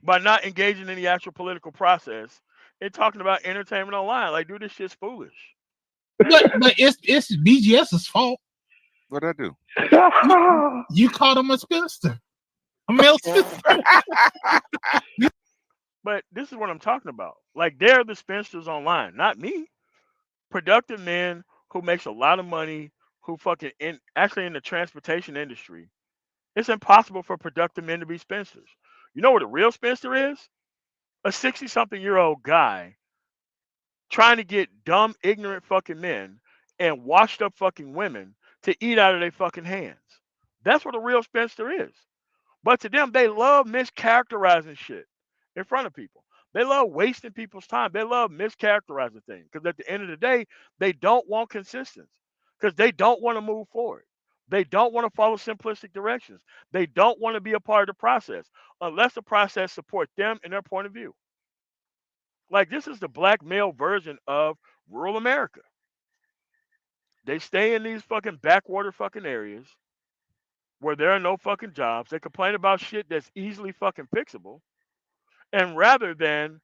by not engaging in the actual political process and talking about entertainment online. Like, dude, this shit's foolish. But it's BGS's fault. What'd I do? You called him a spinster, a male spinster. But this is what I'm talking about. Like, they're the spinsters online, not me. Productive men who makes a lot of money, who fucking actually in the transportation industry. It's impossible for productive men to be spinsters. You know what a real spinster is? A 60-something-year-old guy trying to get dumb, ignorant fucking men and washed up fucking women to eat out of their fucking hands. That's what a real spinster is. But to them, they love mischaracterizing shit in front of people. They love wasting people's time. They love mischaracterizing things because at the end of the day, they don't want consistency because they don't want to move forward. They don't want to follow simplistic directions. They don't want to be a part of the process unless the process supports them and their point of view. Like, this is the black male version of rural America. They stay in these fucking backwater fucking areas where there are no fucking jobs. They complain about shit that's easily fucking fixable. And rather than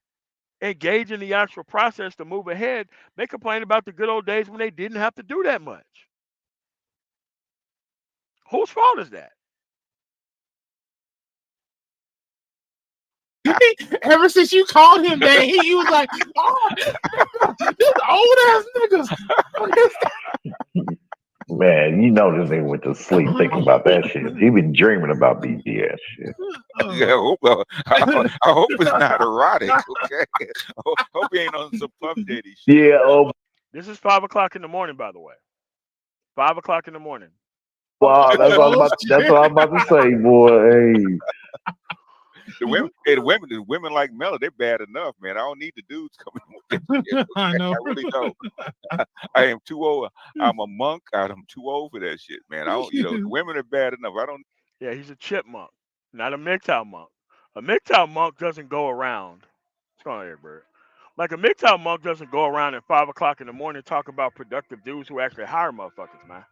engage in the actual process to move ahead, they complain about the good old days when they didn't have to do that much. Whose fault is that? Ever since you called him that, he was like, "Oh, this old ass niggas." Man, you know this nigga went to sleep thinking about that shit. He been dreaming about BBS shit. Yeah, I hope it's not erotic. Okay, hope he ain't on some Puff Daddy shit. Yeah, oh This is 5 o'clock in the morning, by the way. 5 o'clock in the morning. wow, that's what I'm about to say, boy. Hey. The women like Mella, they're bad enough, man. I don't need the dudes coming with that shit. Okay? I know. I really don't. I am too old. I'm a monk. I'm too old for that shit, man. I don't. The women are bad enough. I don't. Yeah, he's a chipmunk, not a MGTOW monk. A MGTOW monk doesn't go around. What's going on here, Bird? Like a MGTOW monk doesn't go around at 5 o'clock in the morning talk about productive dudes who actually hire motherfuckers, man.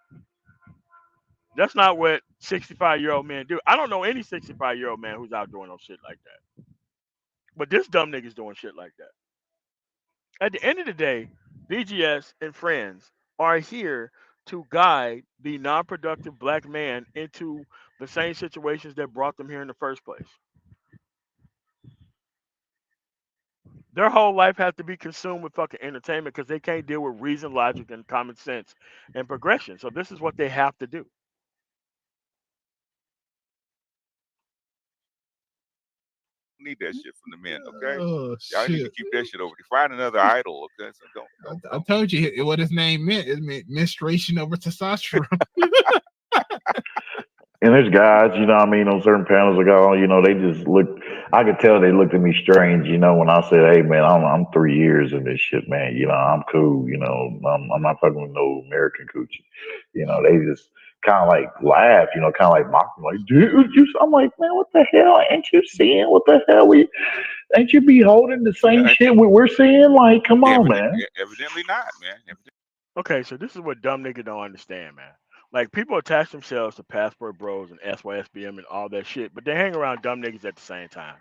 That's not what 65-year-old men do. I don't know any 65-year-old man who's out doing no shit like that. But this dumb nigga's doing shit like that. At the end of the day, BGS and friends are here to guide the non-productive black man into the same situations that brought them here in the first place. Their whole life has to be consumed with fucking entertainment because they can't deal with reason, logic, and common sense and progression. So this is what they have to do. Need that shit from the men, okay? Oh, Y'all need to shit. keep that shit over there. Find another idol, okay? So I told you what his name meant. It meant menstruation over testosterone. And there's guys, you know what I mean, on certain panels, like, oh, they just look, I could tell they looked at me strange, when I said, hey, man, I'm 3 years in this shit, man. I'm cool, I'm not fucking with no American coochie. They just kind of like laugh, kind of like mock me, like, dude, I'm like, man, what the hell? Ain't you seeing what the hell ain't you beholding the same shit we're seeing? Like, come on, man. Evidently not, man. Okay, so this is what dumb nigga don't understand, man. Like people attach themselves to Passport Bros and SYSBM and all that shit, but they hang around dumb niggas at the same time.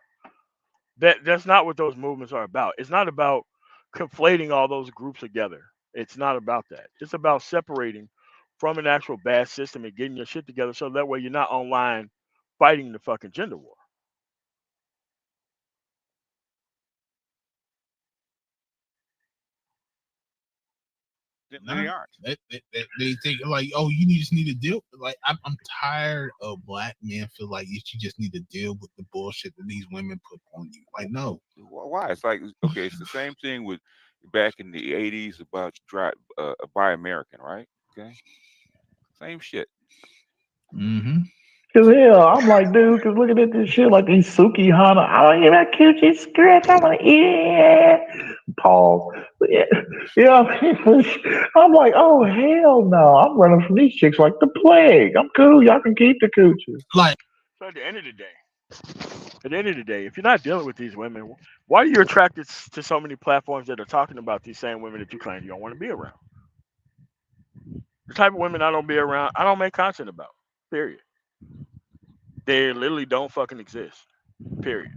That's not what those movements are about. It's not about conflating all those groups together. It's not about that. It's about separating from an actual bad system and getting your shit together so that way you're not online fighting the fucking gender war. They aren't. They think like, oh, you just need to deal. Like, I'm tired of black men feel like you just need to deal with the bullshit that these women put on you. Like, no. Why? It's like, okay, it's the same thing with back in the 80s about Buy American, right? Okay, same shit. Mm-hmm. Cause hell, I'm like, dude, cause looking at this shit, like these Suki Hana, I don't hear that coochie scratch. I'm like, yeah. Pause. Yeah, I'm like, oh hell no, I'm running from these chicks like the plague. I'm cool. Y'all can keep the coochie. Like, so at the end of the day, if you're not dealing with these women, why are you attracted to so many platforms that are talking about these same women that you claim you don't want to be around? The type of women I don't be around, I don't make content about. Period. They literally don't fucking exist. Period.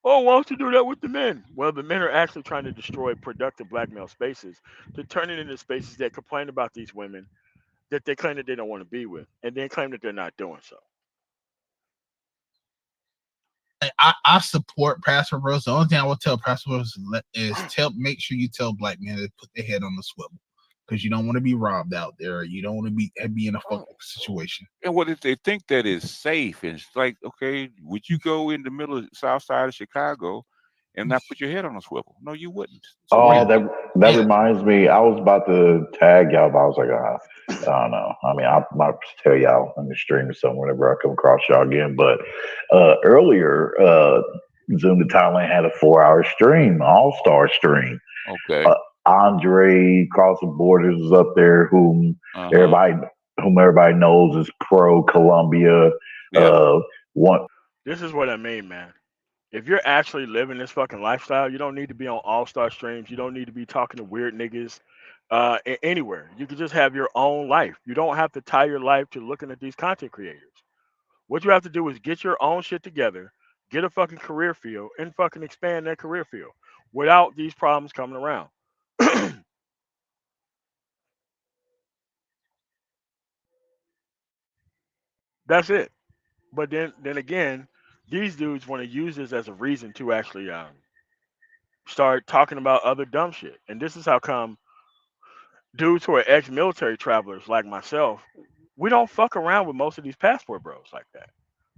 Oh, why don't you do that with the men? Well, the men are actually trying to destroy productive black male spaces to turn it into spaces that complain about these women that they claim that they don't want to be with, and then claim that they're not doing so. I support Pastor Bros. The only thing I will tell Pastor Bros is make sure you tell black men to put their head on the swivel, because you don't want to be robbed out there. You don't want to be in a fucked situation. And what if they think that is safe? And it's like, okay, would you go in the middle of the south side of Chicago and not put your head on a swivel? No, you wouldn't. So that reminds me. I was about to tag y'all, but I was like, I don't know. I mean, I might tell y'all on the stream or something whenever I come across y'all again. But earlier, Zoom to Thailand had a 4-hour stream, all-star stream. Okay. Andre Cross the Borders is up there, whom everybody knows is pro Colombia. Yeah. This is what I mean, man. If you're actually living this fucking lifestyle, you don't need to be on all-star streams. You don't need to be talking to weird niggas anywhere. You can just have your own life. You don't have to tie your life to looking at these content creators. What you have to do is get your own shit together, get a fucking career field, and fucking expand their career field without these problems coming around. That's it. But then again, these dudes want to use this as a reason to actually start talking about other dumb shit. And this is how come dudes who are ex-military travelers like myself, we don't fuck around with most of these passport bros like that.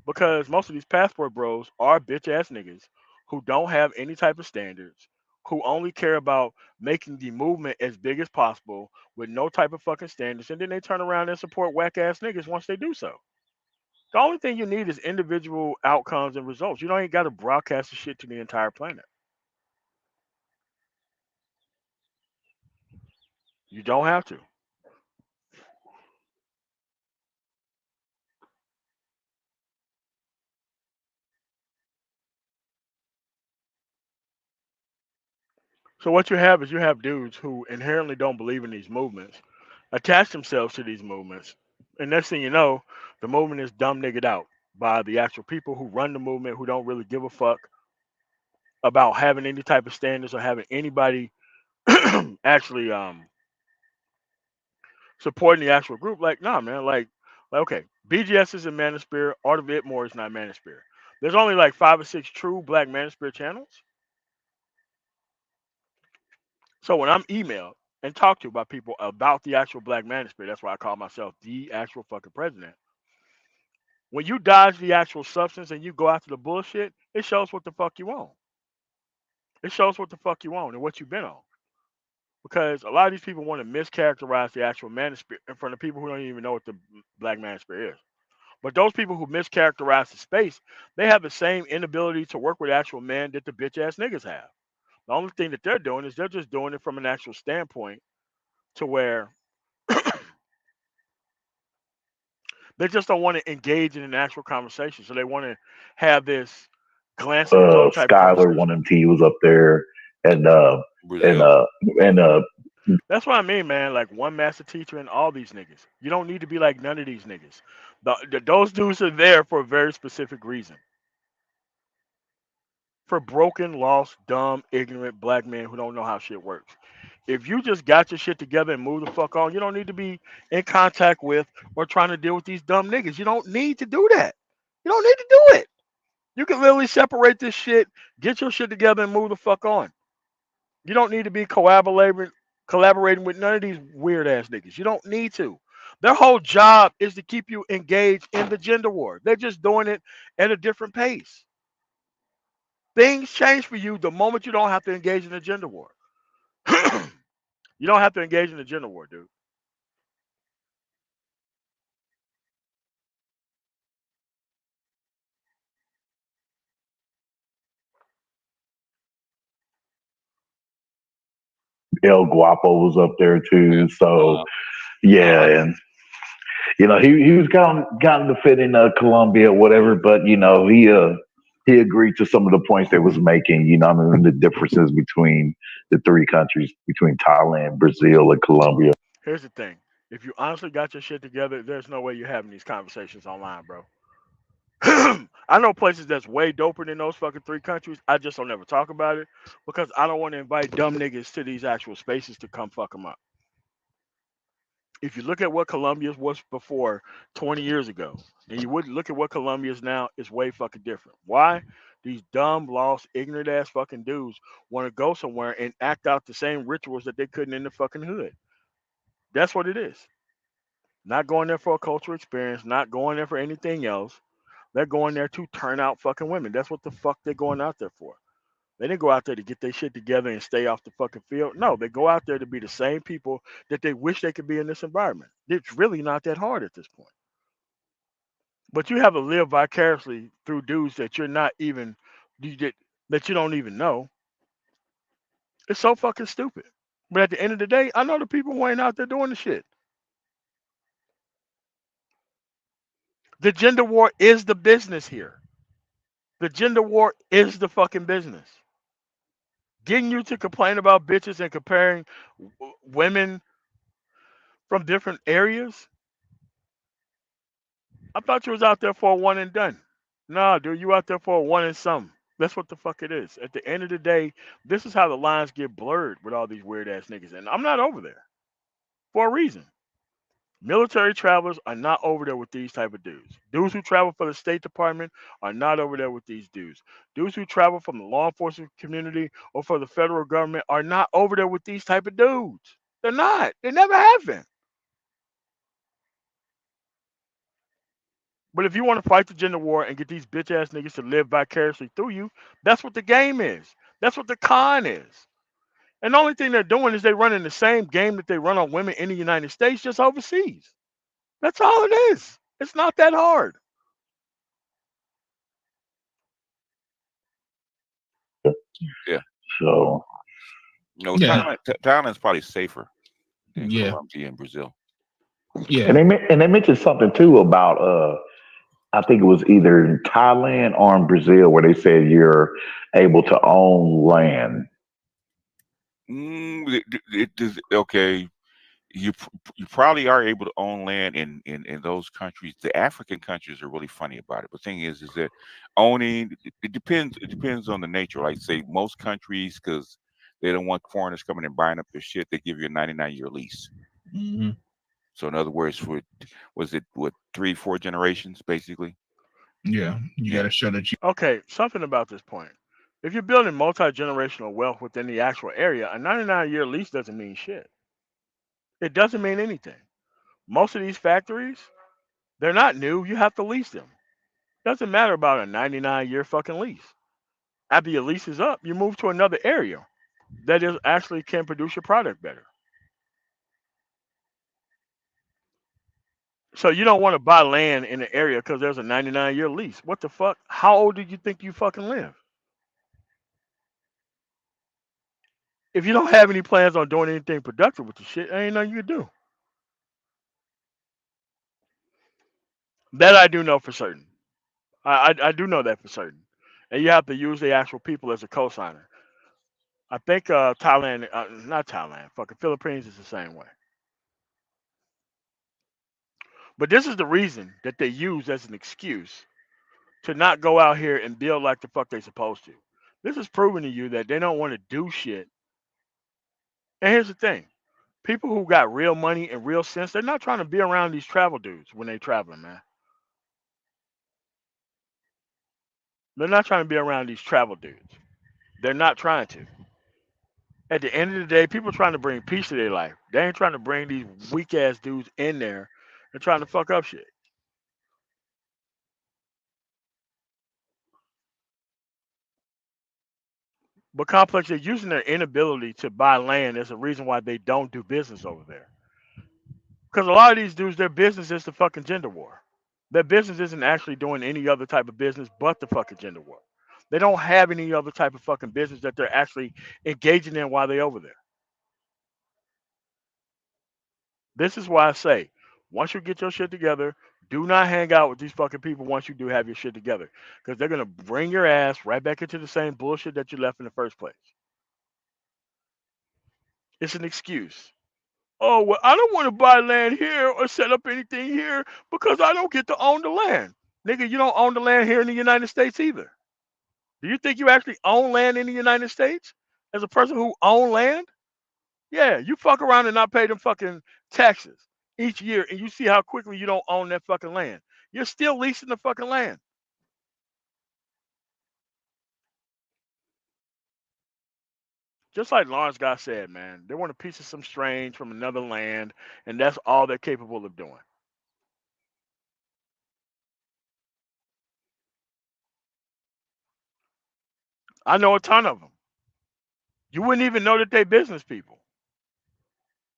Because most of these passport bros are bitch ass niggas who don't have any type of standards, who only care about making the movement as big as possible with no type of fucking standards, and then they turn around and support whack ass niggas once they do so. The only thing you need is individual outcomes and results. You don't ain't got to broadcast the shit to the entire planet. You don't have to. So what you have is you have dudes who inherently don't believe in these movements, attach themselves to these movements, and next thing you know, the movement is dumb niggered out by the actual people who run the movement who don't really give a fuck about having any type of standards or having anybody actually supporting the actual group. Like, nah, man, like okay, BGS is a manosphere, Art of Ibmor is not manosphere. There's only like 5 or 6 true black manosphere channels. So when I'm emailed and talked to by people about the actual black manosphere, that's why I call myself the actual fucking president. When you dodge the actual substance and you go after the bullshit, it shows what the fuck you want. It shows what the fuck you want and what you've been on. Because a lot of these people want to mischaracterize the actual manosphere in front of people who don't even know what the black manosphere is. But those people who mischaracterize the space, they have the same inability to work with actual men that the bitch ass niggas have. The only thing that they're doing is they're just doing it from an actual standpoint to where they just don't want to engage in an actual conversation. So they want to have this glance at the dome type Skylar, conversation. one MT was up there, and and Brazil. uh, and That's what I mean, man. Like one master teacher and all these niggas. You don't need to be like none of these niggas. Those dudes are there for a very specific reason. For broken, lost, dumb, ignorant black men who don't know how shit works. If you just got your shit together and move the fuck on, you don't need to be in contact with or trying to deal with these dumb niggas. You don't need to do that. You don't need to do it. You can literally separate this shit, get your shit together, and move the fuck on. You don't need to be collaborating with none of these weird ass niggas. You don't need to. Their whole job is to keep you engaged in the gender war. They're just doing it at a different pace. Things change for you the moment you don't have to engage in the gender war. You don't have to engage in the gender war, dude. El Guapo was up there Yeah. too. So yeah, and he was gotten to fit in Colombia, whatever. But he agreed to some of the points they was making. I mean, the differences between the three countries, between Thailand, Brazil, and Colombia. Here's the thing. If you honestly got your shit together, there's no way you're having these conversations online, bro. I know places that's way doper than those fucking 3 countries. I just don't ever talk about it because I don't want to invite dumb niggas to these actual spaces to come fuck them up. If you look at what Colombia was before 20 years ago, and you would look at what Colombia is now, it's way fucking different. Why? These dumb, lost, ignorant ass fucking dudes want to go somewhere and act out the same rituals that they couldn't in the fucking hood. That's what it is. Not going there for a cultural experience, not going there for anything else. They're going there to turn out fucking women. That's what the fuck they're going out there for. They didn't go out there to get their shit together and stay off the fucking field. No, they go out there to be the same people that they wish they could be in this environment. It's really not that hard at this point. But you have to live vicariously through dudes that you're not even that you don't even know. It's so fucking stupid. But at the end of the day, I know the people who ain't out there doing the shit. The gender war is the business here. The gender war is the fucking business. Getting you to complain about bitches and comparing women from different areas. I thought you was out there for a one and done. Nah, dude, you out there for a one and some. That's what the fuck it is. At the end of the day, this is how the lines get blurred with all these weird ass niggas. And I'm not over there for a reason. Military travelers are not over there with these type of dudes. Dudes who travel for the State Department are not over there with these dudes. Dudes who travel from the law enforcement community or for the federal government are not over there with these type of dudes. They're not. They never have been. But if you want to fight the gender war and get these bitch ass niggas to live vicariously through you, that's what the game is. That's what the con is. And the only thing they're doing is they running the same game that they run on women in the United States, just overseas. That's all it is. It's not that hard. Yeah. So No, Yeah. Thailand's probably safer than Yeah. Colombia and Brazil. Yeah. and they mentioned something too about I think it was either in Thailand or in Brazil where they said you're able to own land. Okay, you probably are able to own land in those countries. The African countries are really funny about it. But the thing is that owning it depends on the nature. Like say most countries, because they don't want foreigners coming and buying up their shit, they give you a 99-year lease. Hmm. So in other words, was it what 3-4 generations basically? Yeah. You got Yeah. to show that you. Okay, something about this point. If you're building multi generational wealth within the actual area, a 99-year lease doesn't mean shit. It doesn't mean anything. Most of these factories, they're not new. You have to lease them. Doesn't matter about a 99-year fucking lease. After your lease is up, you move to another area that is actually can produce your product better. So you don't want to buy land in the area because there's a 99-year lease. What the fuck? How old do you think you fucking live? If you don't have any plans on doing anything productive with the shit, there ain't nothing you can do. That I do know for certain. I do know that for certain. And you have to use the actual people as a cosigner. I think Thailand, not Thailand, fucking Philippines is the same way. But this is the reason that they use as an excuse to not go out here and build like the fuck they supposed to. This is proving to you that they don't want to do shit. And here's the thing. People who got real money and real sense, they're not trying to be around these travel dudes when they traveling, man. They're not trying to be around these travel dudes. They're not trying to. At the end of the day, people trying to bring peace to their life. They ain't trying to bring these weak ass dudes in there and trying to fuck up shit. But complex, they're using their inability to buy land as a reason why they don't do business over there. Because a lot of these dudes, their business is the fucking gender war. Their business isn't actually doing any other type of business but the fucking gender war. They don't have any other type of fucking business that they're actually engaging in while they're over there. This is why I say, once you get your shit together, do not hang out with these fucking people once you do have your shit together. Because they're gonna bring your ass right back into the same bullshit that you left in the first place. It's an excuse. Oh, well, I don't want to buy land here or set up anything here because I don't get to own the land. Nigga, you don't own the land here in the United States either. Do you think you actually own land in the United States as a person who own land? Yeah, you fuck around and not pay them fucking taxes each year, and you see how quickly you don't own that fucking land. You're still leasing the fucking land. Just like Lawrence God said, man, they want a piece of some strange from another land, and that's all they're capable of doing. I know a ton of them. You wouldn't even know that they business people.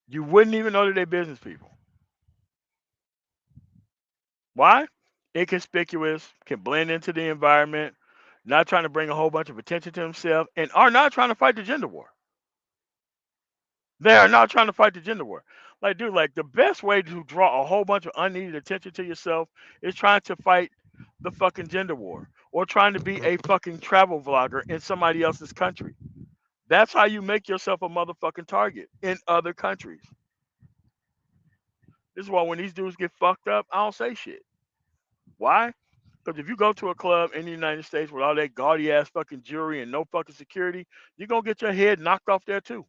You wouldn't even know that they business people. Why? Inconspicuous, can blend into the environment, not trying to bring a whole bunch of attention to themselves, and are not trying to fight the gender war. They are not trying to fight the gender war. Like, dude, like the best way to draw a whole bunch of unneeded attention to yourself is trying to fight the fucking gender war or trying to be a fucking travel vlogger in somebody else's country. That's how you make yourself a motherfucking target in other countries. This is why when these dudes get fucked up, I don't say shit. Why? Because if you go to a club in the United States with all that gaudy ass fucking jewelry and no fucking security, you're gonna get your head knocked off there too.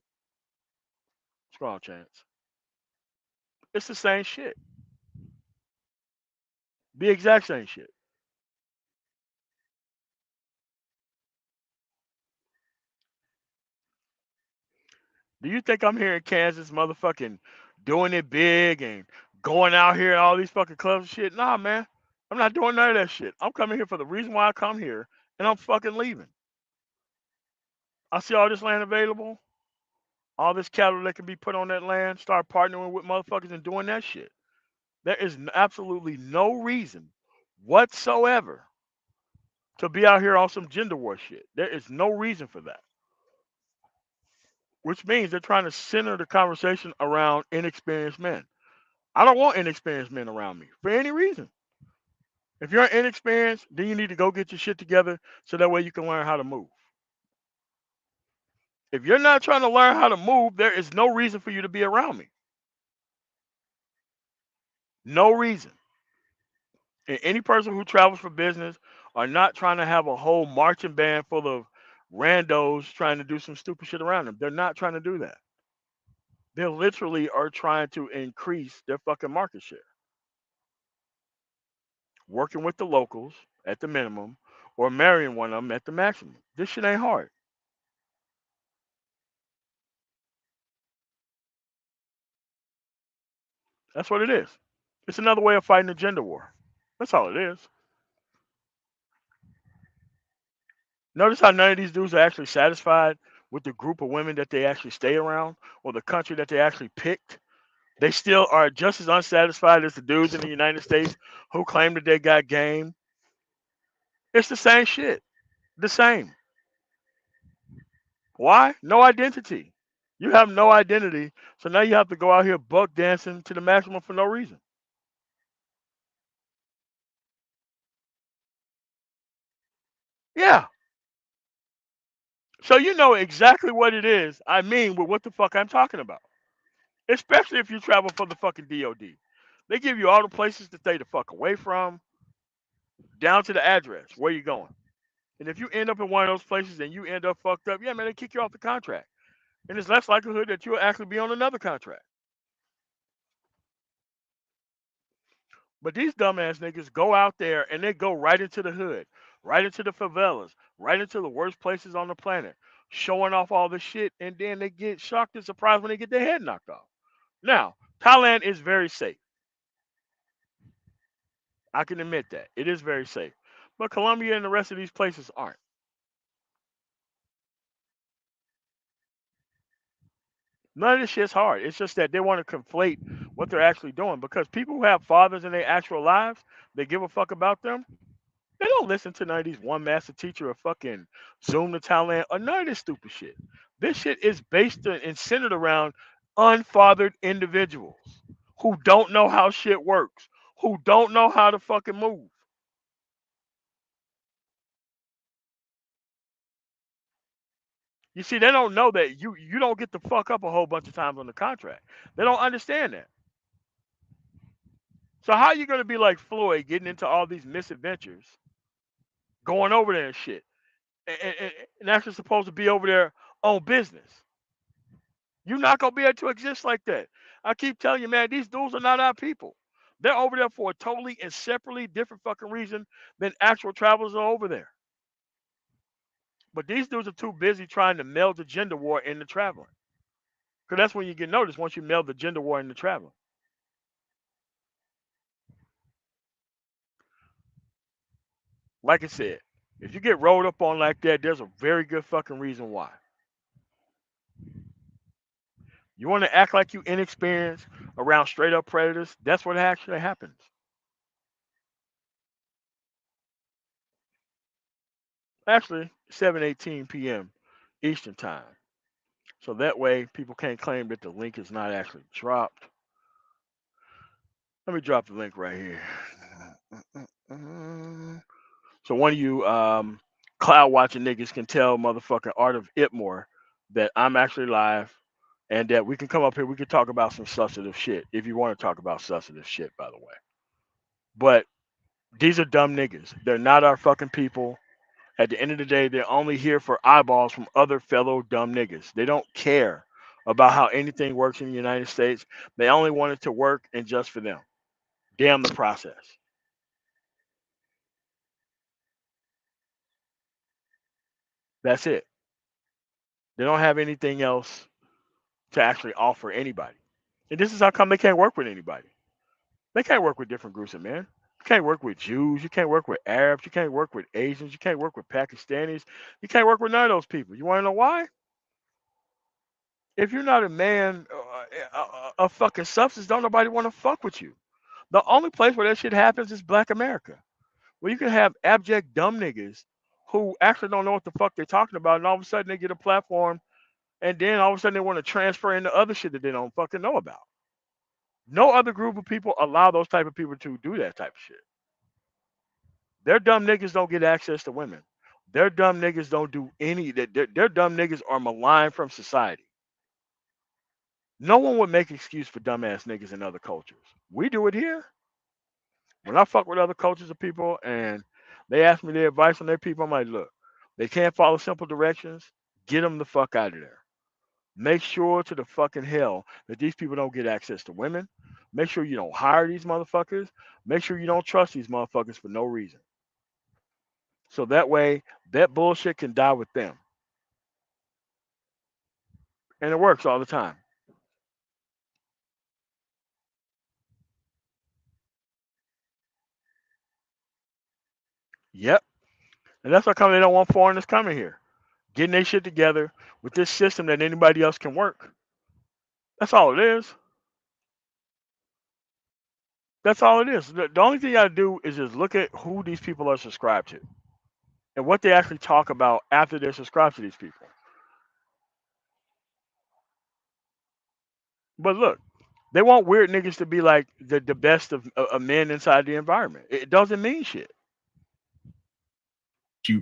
Strong chance. It's the same shit. The exact same shit. Do you think I'm here in Kansas motherfucking doing it big and going out here and all these fucking clubs and shit? Nah, man. I'm not doing none of that shit. I'm coming here for the reason why I come here and I'm fucking leaving. I see all this land available, all this cattle that can be put on that land, start partnering with motherfuckers and doing that shit. There is absolutely no reason whatsoever to be out here on some gender war shit. There is no reason for that. Which means they're trying to center the conversation around inexperienced men. I don't want inexperienced men around me for any reason. If you're inexperienced, then you need to go get your shit together so that way you can learn how to move. If you're not trying to learn how to move, there is no reason for you to be around me. No reason. And any person who travels for business are not trying to have a whole marching band full of randos trying to do some stupid shit around them. They're not trying to do that. They literally are trying to increase their fucking market share. Working with the locals at the minimum or marrying one of them at the maximum. This shit ain't hard. That's what it is. It's another way of fighting the gender war. That's all it is. Notice how none of these dudes are actually satisfied with the group of women that they actually stay around or the country that they actually picked. They still are just as unsatisfied as the dudes in the United States who claim that they got game. It's the same shit. The same. Why? No identity. You have no identity, so now you have to go out here buck dancing to the maximum for no reason. Yeah. So you know exactly what it is I mean with what the fuck I'm talking about. Especially if you travel for the fucking DOD. They give you all the places to stay the fuck away from, down to the address, where you going. And if you end up in one of those places and you end up fucked up, yeah, man, they kick you off the contract. And there's less likelihood that you'll actually be on another contract. But these dumbass niggas go out there and they go right into the hood, right into the favelas, right into the worst places on the planet, showing off all this shit, and then they get shocked and surprised when they get their head knocked off. Now, Thailand is very safe. I can admit that. It is very safe. But Colombia and the rest of these places aren't. None of this shit's hard. It's just that they want to conflate what they're actually doing because people who have fathers in their actual lives, they give a fuck about them. They don't listen to none of these one master teacher or fucking Zoom to Thailand or none of this stupid shit. This shit is based and centered around unfathered individuals who don't know how shit works, who don't know how to fucking move. You see, they don't know that you don't get to fuck up a whole bunch of times on the contract. They don't understand that. So how are you gonna be like Floyd getting into all these misadventures, going over there and shit, and actually supposed to be over there on business? You're not gonna be able to exist like that. I keep telling you, man, these dudes are not our people. They're over there for a totally and separately different fucking reason than actual travelers are over there. But these dudes are too busy trying to meld the gender war into traveling. Because that's when you get noticed once you meld the gender war into traveling. Like I said, if you get rolled up on like that, there's a very good fucking reason why. You want to act like you inexperienced around straight up predators, that's what actually happens. Actually, 7:18 p.m. Eastern time. So that way people can't claim that the link is not actually dropped. Let me drop the link right here. So one of you cloud watching niggas can tell motherfucking Art of Ibmor that I'm actually live and that we can come up here, we can talk about some substantive shit if you want to talk about substantive shit, by the way. But These are dumb niggas. They're not our fucking people. At the end of the day, they're only here for eyeballs from other fellow dumb niggas. They don't care about how anything works in the United States. They only want it to work and just for them. Damn the process. That's it. They don't have anything else to actually offer anybody. And this is how come they can't work with anybody. They can't work with different groups of men. You can't work with Jews. You can't work with Arabs. You can't work with Asians. You can't work with Pakistanis. You can't work with none of those people. You want to know why? If you're not a man of fucking substance, don't nobody want to fuck with you. The only place where that shit happens is Black America, where you can have abject dumb niggas who actually don't know what the fuck they're talking about, and all of a sudden they get a platform, and then all of a sudden they want to transfer into other shit that they don't fucking know about. No other group of people allow those type of people to do that type of shit. Their dumb niggas don't get access to women. Their dumb niggas don't do any that. Their dumb niggas are maligned from society. No one would make excuse for dumbass niggas in other cultures. We do it here. When I fuck with other cultures of people and they ask me their advice on their people, I'm like, look, they can't follow simple directions. Get them the fuck out of there. Make sure to the fucking hell that these people don't get access to women. Make sure you don't hire these motherfuckers. Make sure you don't trust these motherfuckers for no reason. So that way, that bullshit can die with them. And it works all the time. Yep. And that's how come they don't want foreigners coming here. Getting their shit together with this system that anybody else can work. That's all it is. That's all it is. The only thing you gotta do is just look at who these people are subscribed to and what they actually talk about after they're subscribed to these people. But look, they want weird niggas to be like the best of men inside the environment. It doesn't mean shit.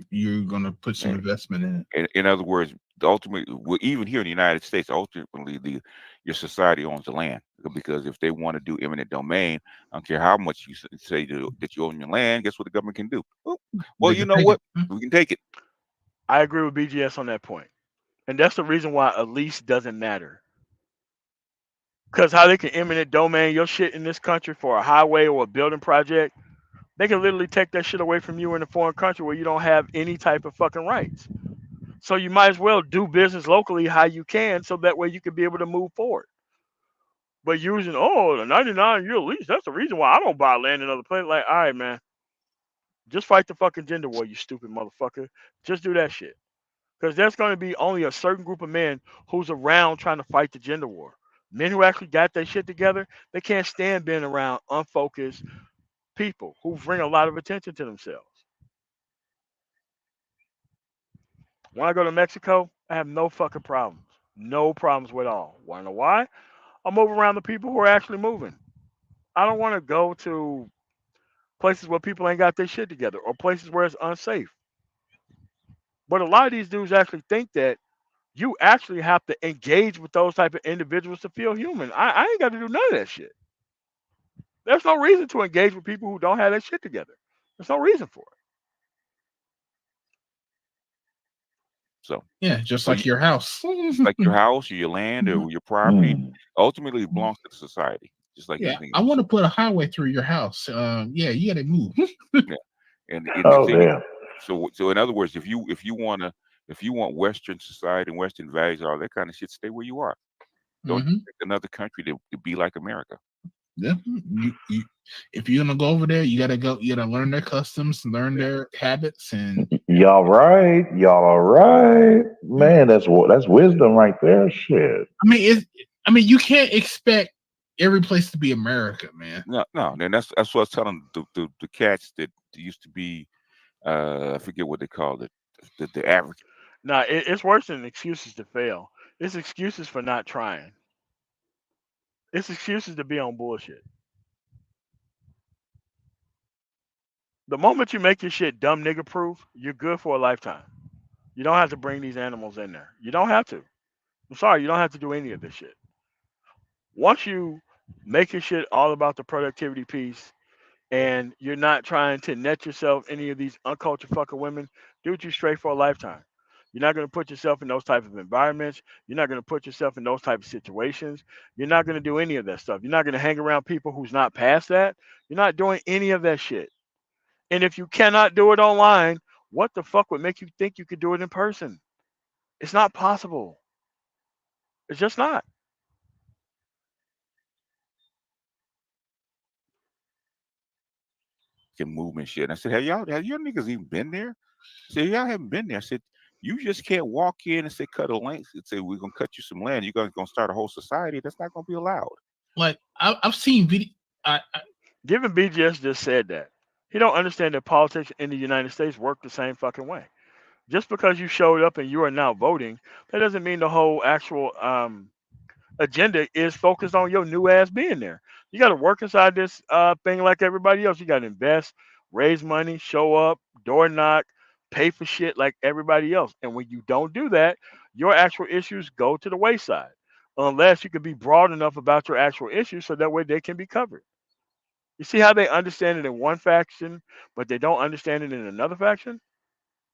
You're gonna put some And investment in it. in other words, the ultimate, well, even here in the United States, ultimately your society owns the land, because if they want to do eminent domain, I don't care how much you say that you own your land. Guess what the government can do? Oh, well, They you can know take what? it. We can take it. I agree with BGS on that point. And that's the reason why a lease doesn't matter. Because how they can eminent domain your shit in this country for a highway or a building project, they can literally take that shit away from you in a foreign country where you don't have any type of fucking rights. So you might as well do business locally how you can, so that way you can be able to move forward. But using the 99-year lease, that's the reason why I don't buy land in other places. Like, all right, man, just fight the fucking gender war, you stupid motherfucker. Just do that shit. Because there's going to be only a certain group of men who's around trying to fight the gender war. Men who actually got their shit together, they can't stand being around unfocused people who bring a lot of attention to themselves. When I go to Mexico, I have no fucking problems. No problems with all. Want to know why? I move around the people who are actually moving. I don't want to go to places where people ain't got their shit together or places where it's unsafe. But a lot of these dudes actually think that you actually have to engage with those type of individuals to feel human. I ain't got to do none of that shit. There's no reason to engage with people who don't have that shit together. There's no reason for it. So, Yeah, just so like your house. like your house or your land or your property, ultimately it belongs to the society, just like Yeah, anything I else. want to put a highway through your house. Yeah, you got to move. Yeah. And the Oh thing is, damn. so in other words, if you want Western society and Western values, all that kind of shit, stay where you are. Don't Hmm. pick another country to be like America. Yeah, if you're gonna go over there, you gotta go. You gotta learn their customs, learn Yeah. their habits, and Y'all right. Y'all are right. yeah. Man, that's wisdom right there. Shit. I mean, you can't expect every place to be America, man. No. And that's what I was telling the cats that used to be, I forget what they called it, the average. Nah, it's worse than excuses to fail. It's excuses for not trying. It's excuses to be on bullshit. The moment you make your shit dumb nigga proof, you're good for a lifetime. You don't have to bring these animals in there. You don't have to. I'm sorry, you don't have to do any of this shit. Once you make your shit all about the productivity piece, and you're not trying to net yourself any of these uncultured fucking women, do what you straight for a lifetime. You're not going to put yourself in those type of environments. You're not going to put yourself in those type of situations. You're not going to do any of that stuff. You're not going to hang around people who's not past that. You're not doing any of that shit. And if you cannot do it online, what the fuck would make you think you could do it in person? It's not possible. It's just not. Movement shit. And I said, have your niggas even been there? I said, y'all haven't been there. I said, you just can't walk in and say cut a length and say we're gonna cut you some land. You're gonna start a whole society. That's not gonna be allowed. Like I've seen video. Given BGS just said that. He don't understand that politics in the United States work the same fucking way. Just because you showed up and you are now voting, that doesn't mean the whole actual agenda is focused on your new ass being there. You got to work inside this thing like everybody else. You got to invest, raise money, show up, door knock, pay for shit like everybody else. And when you don't do that, your actual issues go to the wayside. Unless you can be broad enough about your actual issues so that way they can be covered. You see how they understand it in one faction, but they don't understand it in another faction?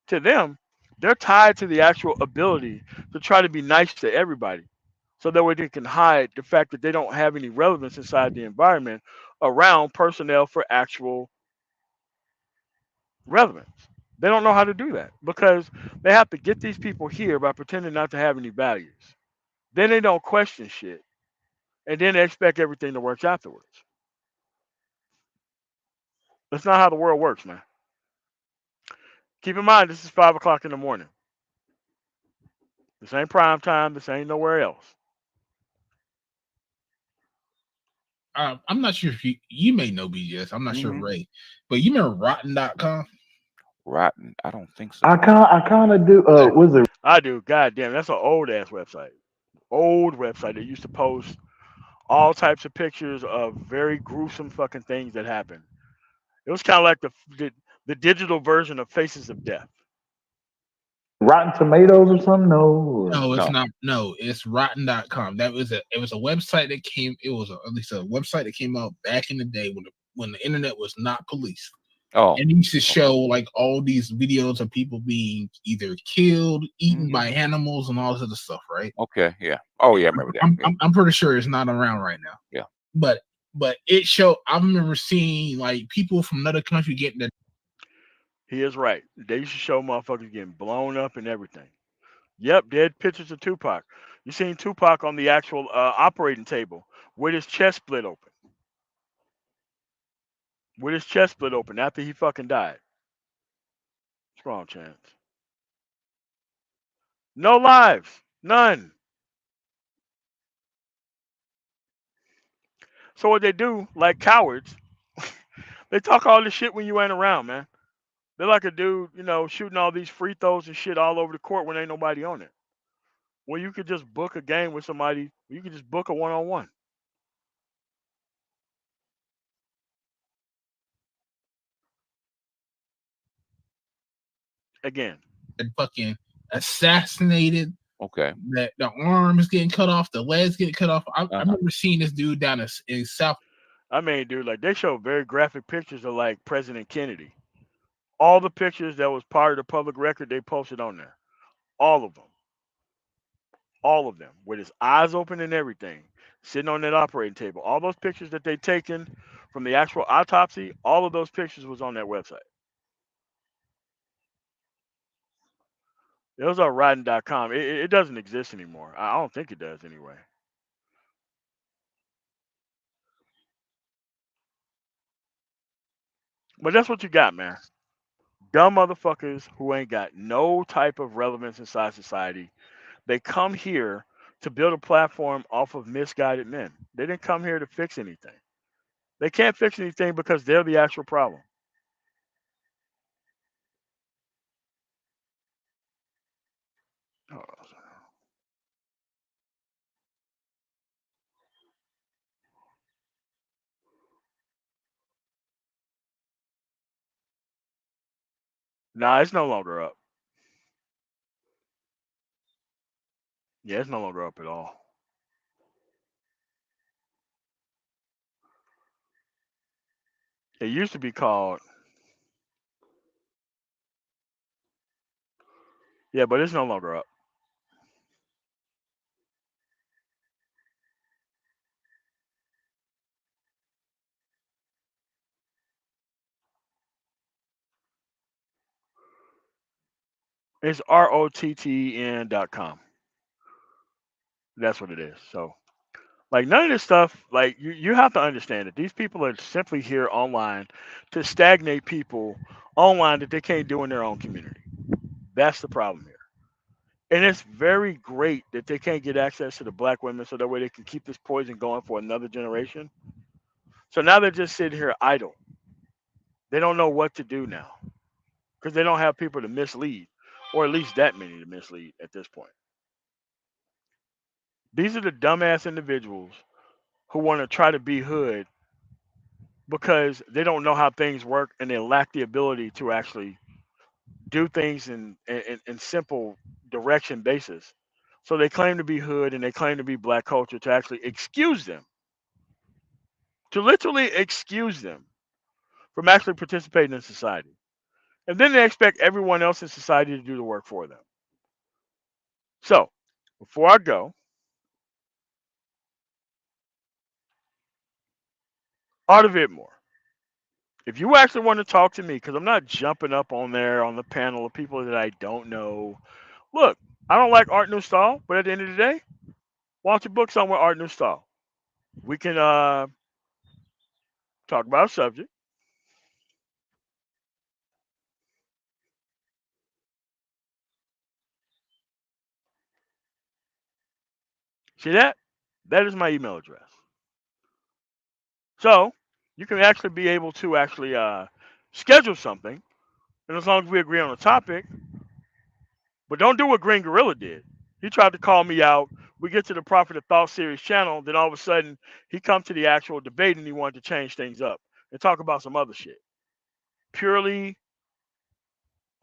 To them, they're tied to the actual ability to try to be nice to everybody. So that way they can hide the fact that they don't have any relevance inside the environment around personnel for actual relevance. They don't know how to do that because they have to get these people here by pretending not to have any values. Then they don't question shit. And then they expect everything to work afterwards. That's not how the world works, man. Keep in mind, this is 5 o'clock in the morning. This ain't prime time. This ain't nowhere else. I'm not sure if you may know BGS. I'm not sure Mhm. Ray, but you remember Rotten.com? Rotten. I don't think so. I kind of do. Was it I do. God damn, that's an old ass website. Old website. They used to post all types of pictures of very gruesome fucking things that happened. It was kind of like the digital version of Faces of Death. Rotten Tomatoes or something? No. No, it's No. not. No, it's Rotten.com. It was a website that came. It was at least a website that came out back in the day when the internet was not policed. Oh. And it used to show like all these videos of people being either killed, eaten Mhm. by animals, and all this other stuff, right? Okay. Yeah. Oh yeah, I remember that. Yeah. I'm pretty sure it's not around right now. Yeah. But it showed. I remember seeing like people from another country getting their. He is right. They used to show motherfuckers getting blown up and everything. Yep, dead pictures of Tupac. You seen Tupac on the actual operating table with his chest split open. With his chest split open after he fucking died. Strong chance. No lives. None. So what they do, like cowards, they talk all this shit when you ain't around, man. They're like a dude, shooting all these free throws and shit all over the court when ain't nobody on it. Well, you could just book a game with somebody. You could just book a one-on-one. Again, Fucking assassinated. Okay. That the arms getting cut off, the legs getting cut off. I Uh-huh. remember seeing this dude down in South. I mean, dude, like they show very graphic pictures of like President Kennedy. All the pictures that was part of the public record, they posted on there. All of them. All of them. With his eyes open and everything. Sitting on that operating table. All those pictures that they taken from the actual autopsy, all of those pictures was on that website. It was on Rotten.com. It doesn't exist anymore. I don't think it does anyway. But that's what you got, man. Dumb motherfuckers who ain't got no type of relevance inside society. They come here to build a platform off of misguided men. They didn't come here to fix anything. They can't fix anything because they're the actual problem. Oh, nah, it's no longer up. Yeah, it's no longer up at all. It used to be called, yeah, but it's no longer up. It's rotten.com. That's what it is. So, like, none of this stuff, like, you have to understand that these people are simply here online to stagnate people online that they can't do in their own community. That's the problem here. And it's very great that they can't get access to the black women so that way they can keep this poison going for another generation. So now they're just sitting here idle. They don't know what to do now because they don't have people to mislead, or at least that many to mislead at this point. These are the dumbass individuals who want to try to be hood because they don't know how things work and they lack the ability to actually do things in simple direction basis. So they claim to be hood and they claim to be black culture to actually excuse them, to literally excuse them from actually participating in society. And then they expect everyone else in society to do the work for them. So before I go, Art of Ibmor. If you actually want to talk to me, because I'm not jumping up on there on the panel of people that I don't know. Look, I don't like Art Newstall, but at the end of the day, why don't you book somewhere Art Newstall? We can talk about a subject. See that? That is my email address. So you can actually be able to actually schedule something, and as long as we agree on a topic, but don't do what Green Gorilla did. He tried to call me out. We get to the Prophet of Thought series channel, then all of a sudden he come to the actual debate and he wanted to change things up and talk about some other shit. Purely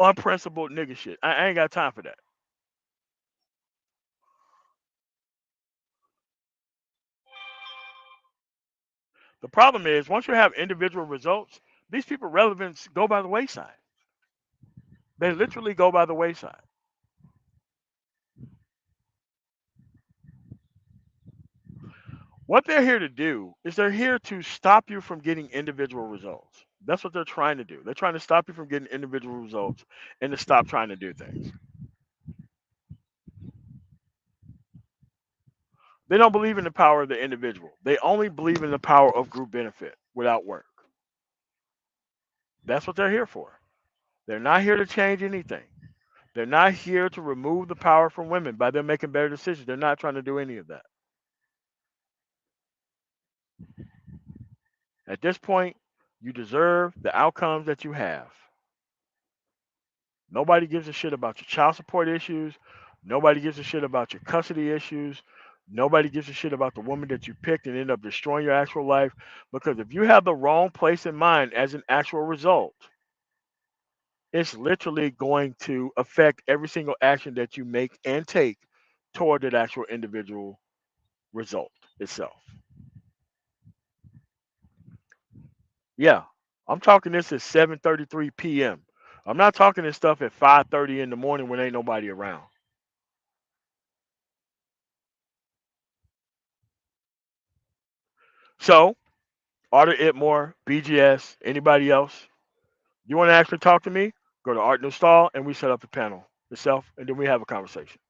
unprincipled nigga shit. I ain't got time for that. The problem is once you have individual results, these people relevance go by the wayside. They literally go by the wayside. What they're here to do is they're here to stop you from getting individual results. That's what they're trying to do. They're trying to stop you from getting individual results and to stop trying to do things. They don't believe in the power of the individual. They only believe in the power of group benefit without work. That's what they're here for. They're not here to change anything. They're not here to remove the power from women by them making better decisions. They're not trying to do any of that. At this point, you deserve the outcomes that you have. Nobody gives a shit about your child support issues. Nobody gives a shit about your custody issues. Nobody gives a shit about the woman that you picked and end up destroying your actual life. Because if you have the wrong place in mind as an actual result, it's literally going to affect every single action that you make and take toward that actual individual result itself. Yeah, I'm talking this at 7:33 p.m. I'm not talking this stuff at 5:30 in the morning when ain't nobody around. So, Arthur Itmore, BGS, anybody else, you want to actually talk to me? Go to Art Newstall and we set up the panel itself, and then we have a conversation.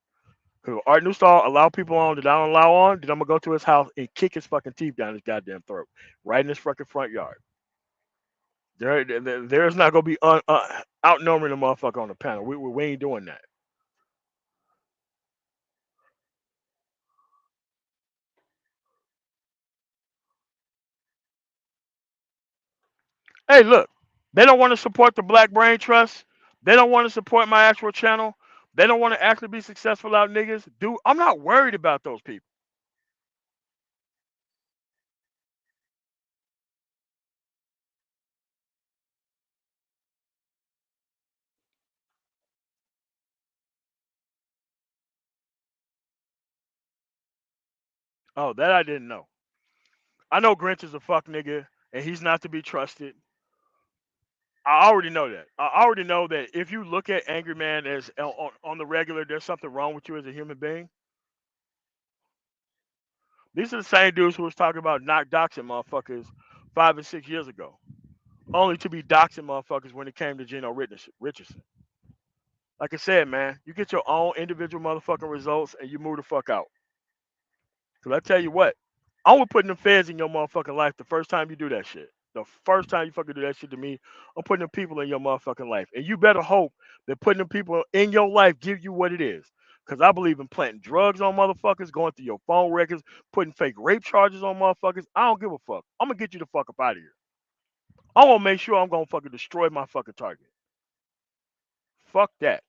Because Art Newstall allow people on that I don't allow on, then I'm gonna go to his house and kick his fucking teeth down his goddamn throat, right in his fucking front yard. There's not gonna be outnumbering the motherfucker on the panel. We ain't doing that. Hey, look, they don't want to support the Black Brain Trust. They don't want to support my actual channel. They don't want to actually be successful out niggas. Dude, I'm not worried about those people. Oh, that I didn't know. I know Grinch is a fuck nigga and he's not to be trusted. I already know that. I already know that if you look at Angry Man as on the regular, there's something wrong with you as a human being. These are the same dudes who was talking about not doxing motherfuckers 5 and 6 years ago, only to be doxing motherfuckers when it came to Geno Richardson. Like I said, man, you get your own individual motherfucking results and you move the fuck out. Cause I tell you what, I'm putting the feds in your motherfucking life the first time you do that shit. The first time you fucking do that shit to me, I'm putting the people in your motherfucking life. And you better hope that putting the people in your life give you what it is. Cause I believe in planting drugs on motherfuckers, going through your phone records, putting fake rape charges on motherfuckers. I don't give a fuck. I'm gonna get you the fuck up out of here. I'm gonna make sure I'm gonna fucking destroy my fucking target. Fuck that.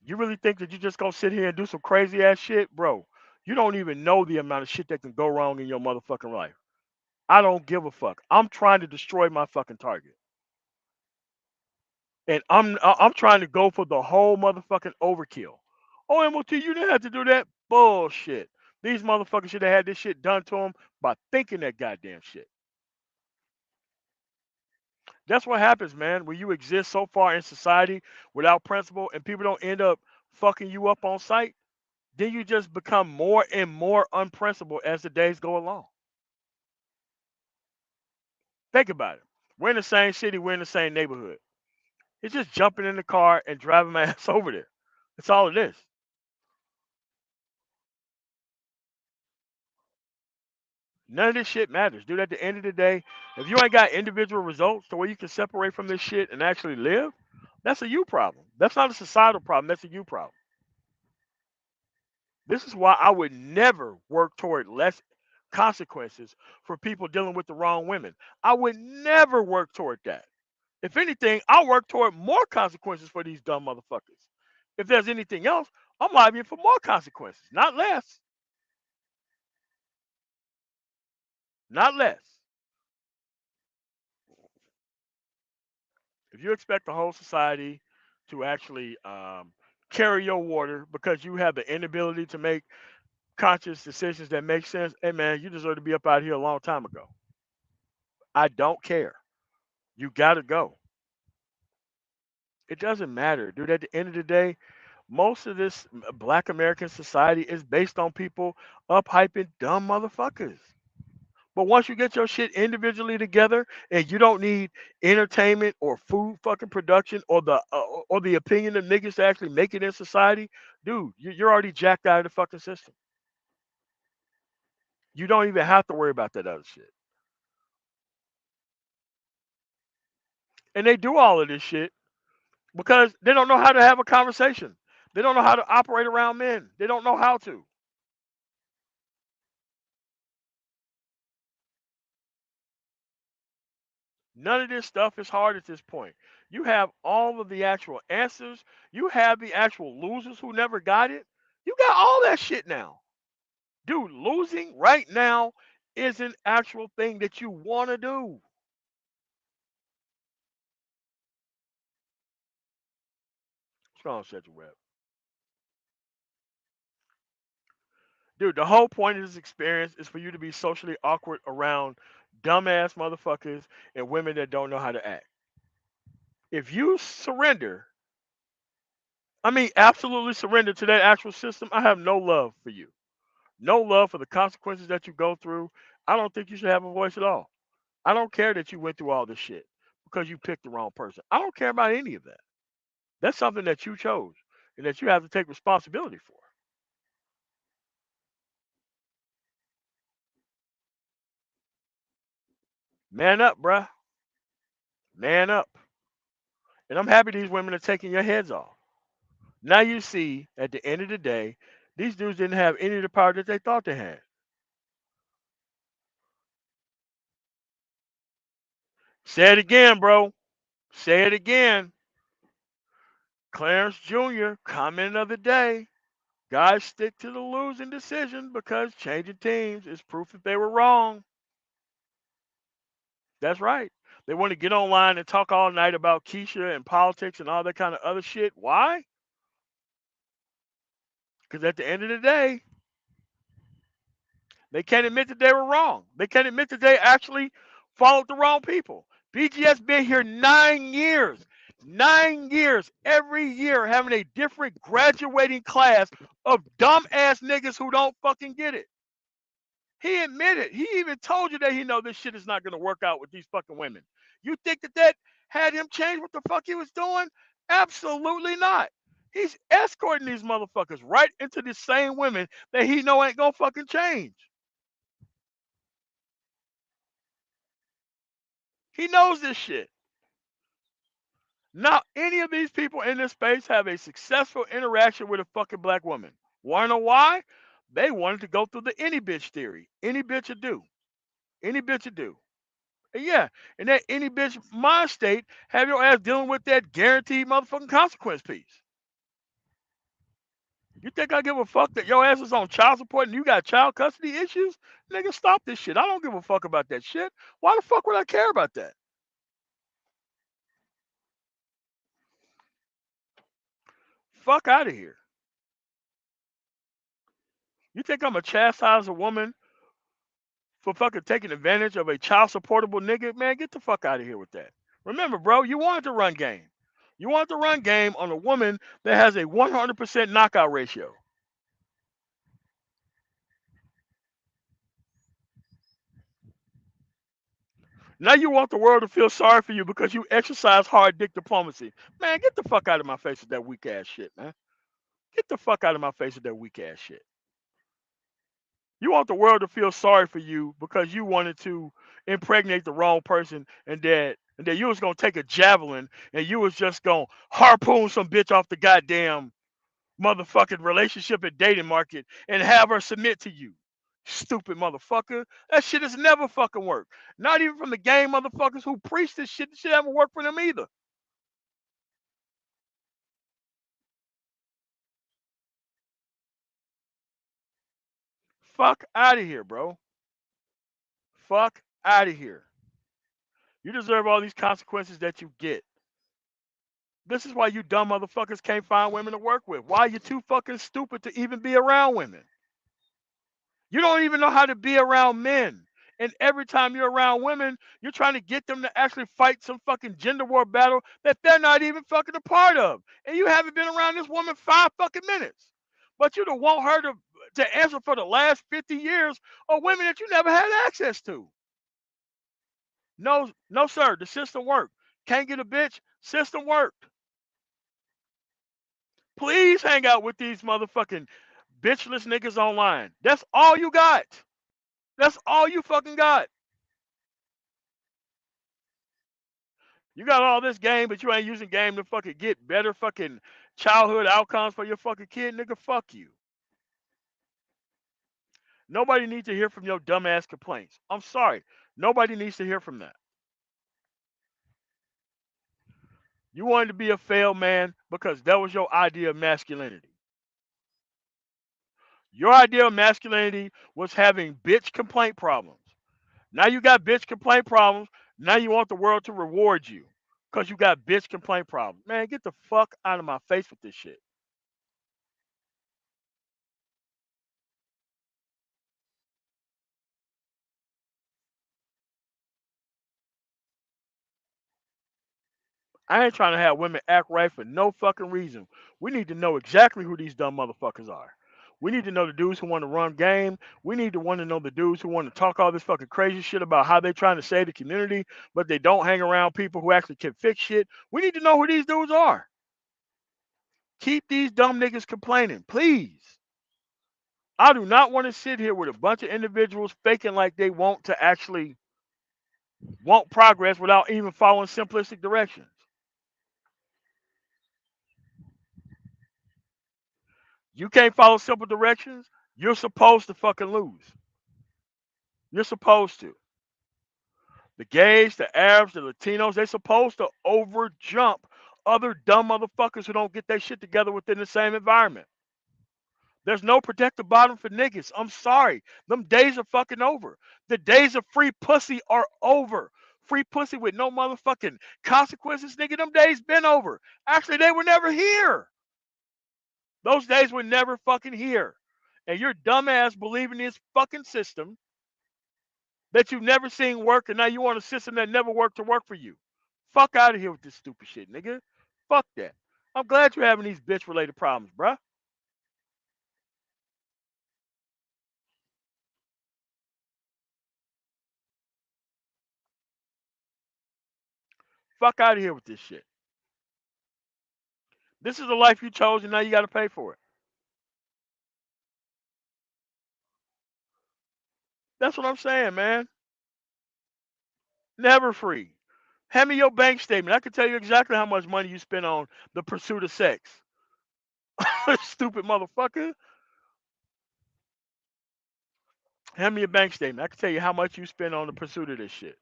You really think that you just gonna sit here and do some crazy ass shit, bro? You don't even know the amount of shit that can go wrong in your motherfucking life. I don't give a fuck. I'm trying to destroy my fucking target, and I'm trying to go for the whole motherfucking overkill. Oh, MOT, you didn't have to do that. Bullshit. These motherfuckers should have had this shit done to them by thinking that goddamn shit. That's what happens, man. When you exist so far in society without principle, and people don't end up fucking you up on sight, then you just become more and more unprincipled as the days go along. Think about it. We're in the same city, we're in the same neighborhood. It's just jumping in the car and driving my ass over there. That's all it is. None of this shit matters, dude. At the end of the day, if you ain't got individual results to where you can separate from this shit and actually live, that's a you problem. That's not a societal problem. That's a you problem. This is why I would never work toward less consequences for people dealing with the wrong women. I would never work toward that. If anything, I'll work toward more consequences for these dumb motherfuckers. If there's anything else, I'm lobbying for more consequences, not less. Not less. If you expect the whole society to actually carry your water because you have the inability to make conscious decisions that make sense, hey man, you deserve to be up out here a long time ago. I don't care. You gotta go. It doesn't matter, dude. At the end of the day, most of this black American society is based on people up hyping dumb motherfuckers. But once you get your shit individually together and you don't need entertainment or food fucking production or the opinion of niggas to actually make it in society, dude, you're already jacked out of the fucking system. You don't even have to worry about that other shit. And they do all of this shit because they don't know how to have a conversation. They don't know how to operate around men. They don't know how to. None of this stuff is hard at this point. You have all of the actual answers. You have the actual losers who never got it. You got all that shit now. Dude, losing right now is an actual thing that you want to do. What's going on, Central Web? Dude, the whole point of this experience is for you to be socially awkward around dumbass motherfuckers and women that don't know how to act. If you surrender, I mean, absolutely surrender to that actual system, I have no love for you. No love for the consequences that you go through. I don't think you should have a voice at all. I don't care that you went through all this shit because you picked the wrong person. I don't care about any of that. That's something that you chose and that you have to take responsibility for. Man up, bruh. Man up. And I'm happy these women are taking your heads off. Now you see, at the end of the day, these dudes didn't have any of the power that they thought they had. Say it again, bro. Say it again. Clarence Jr., comment of the day. Guys stick to the losing decision because changing teams is proof that they were wrong. That's right. They want to get online and talk all night about Keisha and politics and all that kind of other shit. Why? Because at the end of the day, they can't admit that they were wrong. They can't admit that they actually followed the wrong people. BGS been here 9 years. 9 years, every year having a different graduating class of dumbass niggas who don't fucking get it. He admitted. He even told you that he know this shit is not going to work out with these fucking women. You think that had him change what the fuck he was doing? Absolutely not. He's escorting these motherfuckers right into the same women that he know ain't gonna fucking change. He knows this shit. Not any of these people in this space have a successful interaction with a fucking black woman. Wanna know why? They wanted to go through the any bitch theory. Any bitch would do. Any bitch would do. And yeah, and that any bitch mind state have your ass dealing with that guaranteed motherfucking consequence piece. You think I give a fuck that your ass is on child support and you got child custody issues? Nigga, stop this shit. I don't give a fuck about that shit. Why the fuck would I care about that? Fuck out of here. You think I'm a chastise a woman for fucking taking advantage of a child supportable nigga? Man, get the fuck out of here with that. Remember, bro, you wanted to run game. You wanted to run game on a woman that has a 100% knockout ratio. Now you want the world to feel sorry for you because you exercise hard dick diplomacy. Man, get the fuck out of my face with that weak ass shit, man. Get the fuck out of my face with that weak ass shit. You want the world to feel sorry for you because you wanted to impregnate the wrong person and that you was gonna take a javelin and you was just gonna harpoon some bitch off the goddamn motherfucking relationship and dating market and have her submit to you. Stupid motherfucker. That shit has never fucking worked. Not even from the game motherfuckers who preach this shit. This shit haven't worked for them either. Fuck out of here, bro. Fuck out of here. You deserve all these consequences that you get. This is why you dumb motherfuckers can't find women to work with. Why you too fucking stupid to even be around women? You don't even know how to be around men. And every time you're around women, you're trying to get them to actually fight some fucking gender war battle that they're not even fucking a part of. And you haven't been around this woman 5 fucking minutes. But you don't want her to answer for the last 50 years of women that you never had access to. No, no, sir. The system worked. Can't get a bitch. System worked. Please hang out with these motherfucking bitchless niggas online. That's all you got. That's all you fucking got. You got all this game, but you ain't using game to fucking get better fucking childhood outcomes for your fucking kid, nigga. Fuck you. Nobody needs to hear from your dumbass complaints. I'm sorry. Nobody needs to hear from that. You wanted to be a failed man because that was your idea of masculinity. Your idea of masculinity was having bitch complaint problems. Now you got bitch complaint problems. Now you want the world to reward you because you got bitch complaint problems. Man, get the fuck out of my face with this shit. I ain't trying to have women act right for no fucking reason. We need to know exactly who these dumb motherfuckers are. We need to know the dudes who want to run game. We need to want to know the dudes who want to talk all this fucking crazy shit about how they trying to save the community, but they don't hang around people who actually can fix shit. We need to know who these dudes are. Keep these dumb niggas complaining, please. I do not want to sit here with a bunch of individuals faking like they want to actually want progress without even following simplistic directions. You can't follow simple directions, you're supposed to fucking lose. You're supposed to. The gays, the Arabs, the Latinos, they're supposed to over jump other dumb motherfuckers who don't get their shit together within the same environment. There's no protective bottom for niggas. I'm sorry. Them days are fucking over. The days of free pussy are over. Free pussy with no motherfucking consequences, nigga. Them days been over. Actually, they were never here. Those days were never fucking here. And your dumbass believe in this fucking system that you've never seen work, and now you want a system that never worked to work for you. Fuck out of here with this stupid shit, nigga. Fuck that. I'm glad you're having these bitch related problems, bruh. Fuck out of here with this shit. This is the life you chose, and now you got to pay for it. That's what I'm saying, man. Never free. Hand me your bank statement. I can tell you exactly how much money you spent on the pursuit of sex. Stupid motherfucker. Hand me your bank statement. I can tell you how much you spend on the pursuit of this shit.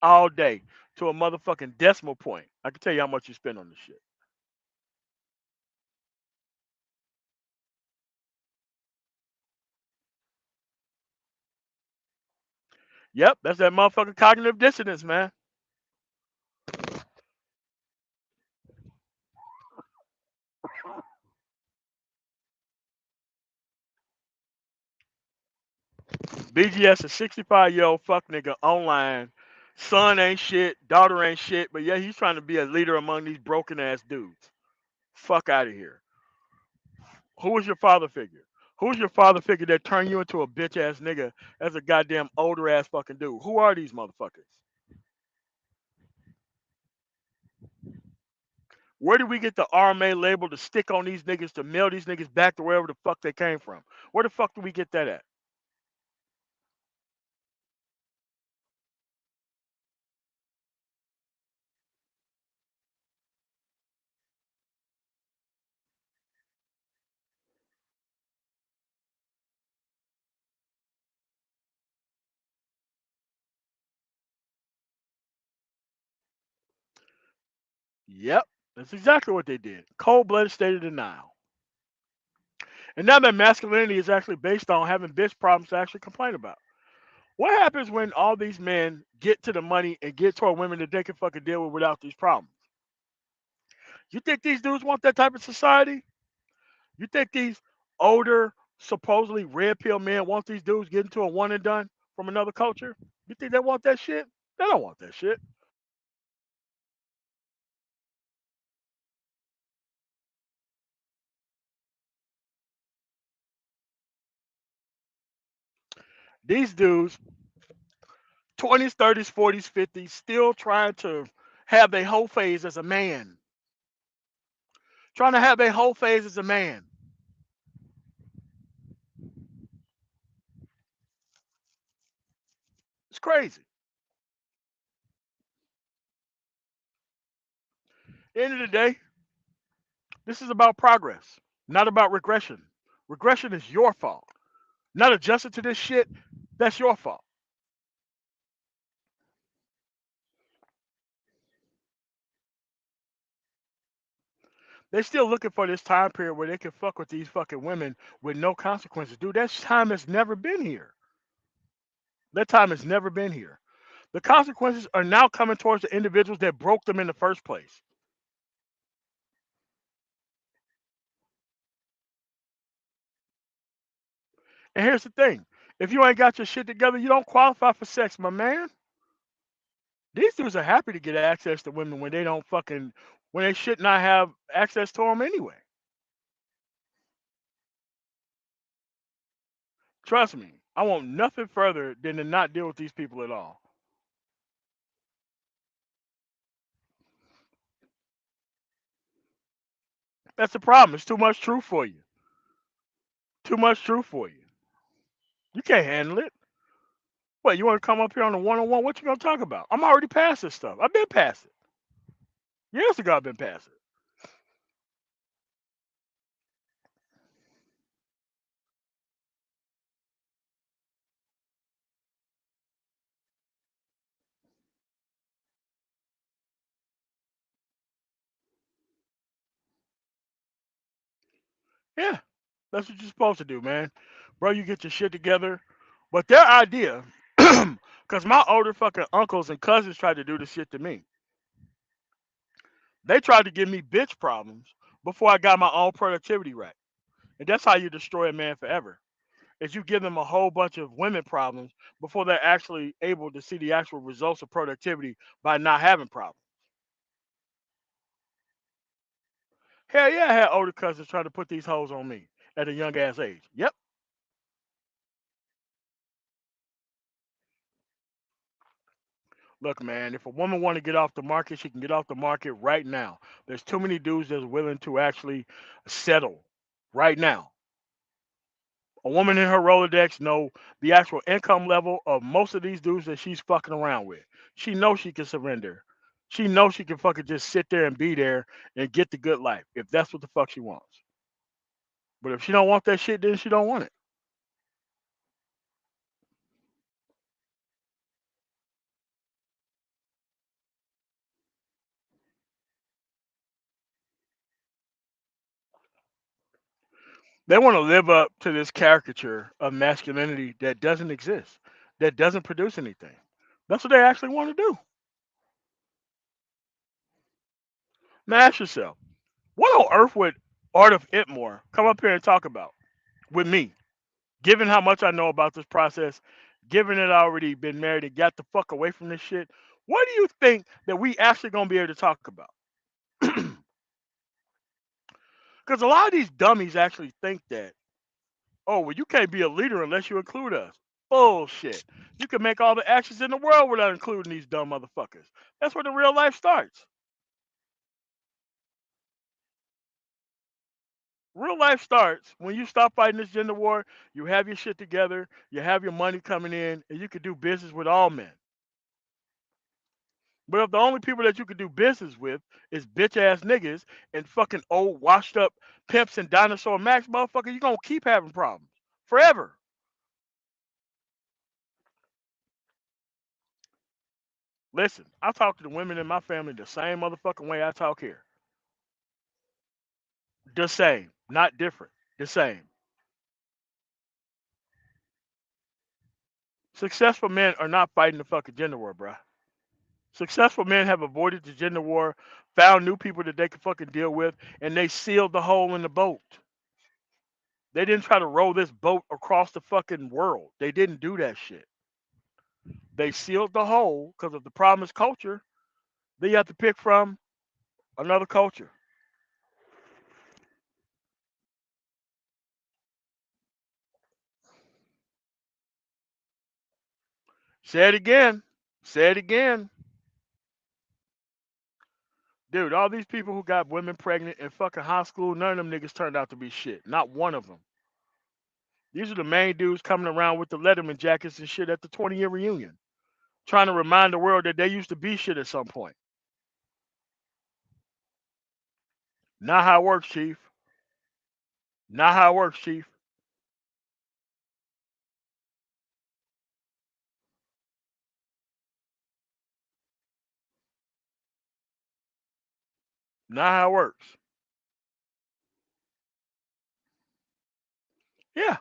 All day. To a motherfucking decimal point. I can tell you how much you spend on this shit. Yep, that's that motherfucking cognitive dissonance, man. BGS, a 65-year-old fuck nigga online. Son ain't shit, daughter ain't shit, but yeah, he's trying to be a leader among these broken ass dudes. Fuck out of here. Who was your father figure? Who's your father figure that turned you into a bitch ass nigga as a goddamn older ass fucking dude? Who are these motherfuckers? Where did we get the RMA label to stick on these niggas to mail these niggas back to wherever the fuck they came from? Where the fuck do we get that at? Yep, that's exactly what they did. Cold-blooded state of denial. And now that masculinity is actually based on having bitch problems to actually complain about. What happens when all these men get to the money and get toward women that they can fucking deal with without these problems? You think these dudes want that type of society? You think these older, supposedly red pill men want these dudes getting to a one and done from another culture? You think they want that shit? They don't want that shit. These dudes, 20s, 30s, 40s, 50s, still trying to have their whole phase as a man. Trying to have their whole phase as a man. It's crazy. At the end of the day, this is about progress, not about regression. Regression is your fault. Not adjusting to this shit, that's your fault. They're still looking for this time period where they can fuck with these fucking women with no consequences. Dude, that time has never been here. That time has never been here. The consequences are now coming towards the individuals that broke them in the first place. And here's the thing. If you ain't got your shit together, you don't qualify for sex, my man. These dudes are happy to get access to women when they don't fucking when they should not have access to them anyway. Trust me, I want nothing further than to not deal with these people at all. That's the problem. It's too much truth for you. Too much truth for you. You can't handle it. What, you want to come up here on a one-on-one? What you gonna talk about? I'm already past this stuff. I've been past it. Years ago, I've been past it. Yeah, that's what you're supposed to do, man. Bro, you get your shit together. But their idea, because my older fucking uncles and cousins tried to do this shit to me. They tried to give me bitch problems before I got my own productivity right. And that's how you destroy a man forever. is you give them a whole bunch of women problems before they're actually able to see the actual results of productivity by not having problems. Hell yeah, I had older cousins trying to put these hoes on me at a young ass age. Yep. Look, man, if a woman want to get off the market, she can get off the market right now. There's too many dudes that's willing to actually settle right now. A woman in her Rolodex know the actual income level of most of these dudes that she's fucking around with. She knows she can surrender. She knows she can fucking just sit there and be there and get the good life if that's what the fuck she wants. But if she don't want that shit, then she don't want it. They want to live up to this caricature of masculinity that doesn't exist, that doesn't produce anything. That's what they actually want to do. Now ask yourself, what on earth would Art of Ibmor come up here and talk about with me? Given how much I know about this process, given that I already been married and got the fuck away from this shit, what do you think that we actually gonna be able to talk about? Because a lot of these dummies actually think that, oh, well, you can't be a leader unless you include us. Bullshit. You can make all the actions in the world without including these dumb motherfuckers. That's where the real life starts. Real life starts when you stop fighting this gender war, you have your shit together, you have your money coming in, and you can do business with all men. But if the only people that you can do business with is bitch ass niggas and fucking old washed up pimps and dinosaur max motherfucker, you're gonna keep having problems. Forever. Listen, I talk to the women in my family the same motherfucking way I talk here. The same. Not different. The same. Successful men are not fighting the fucking gender war, bruh. Successful men have avoided the gender war, found new people that they can fucking deal with, and they sealed the hole in the boat. They didn't try to row this boat across the fucking world. They didn't do that shit. They sealed the hole because if the problem is culture, then you have to pick from another culture. Say it again. Say it again. Dude, all these people who got women pregnant in fucking high school, none of them niggas turned out to be shit. Not one of them. These are the main dudes coming around with the Letterman jackets and shit at the 20-year reunion, trying to remind the world that they used to be shit at some point. Not how it works, Chief. Not how it works, Chief. Not how it works. Yeah.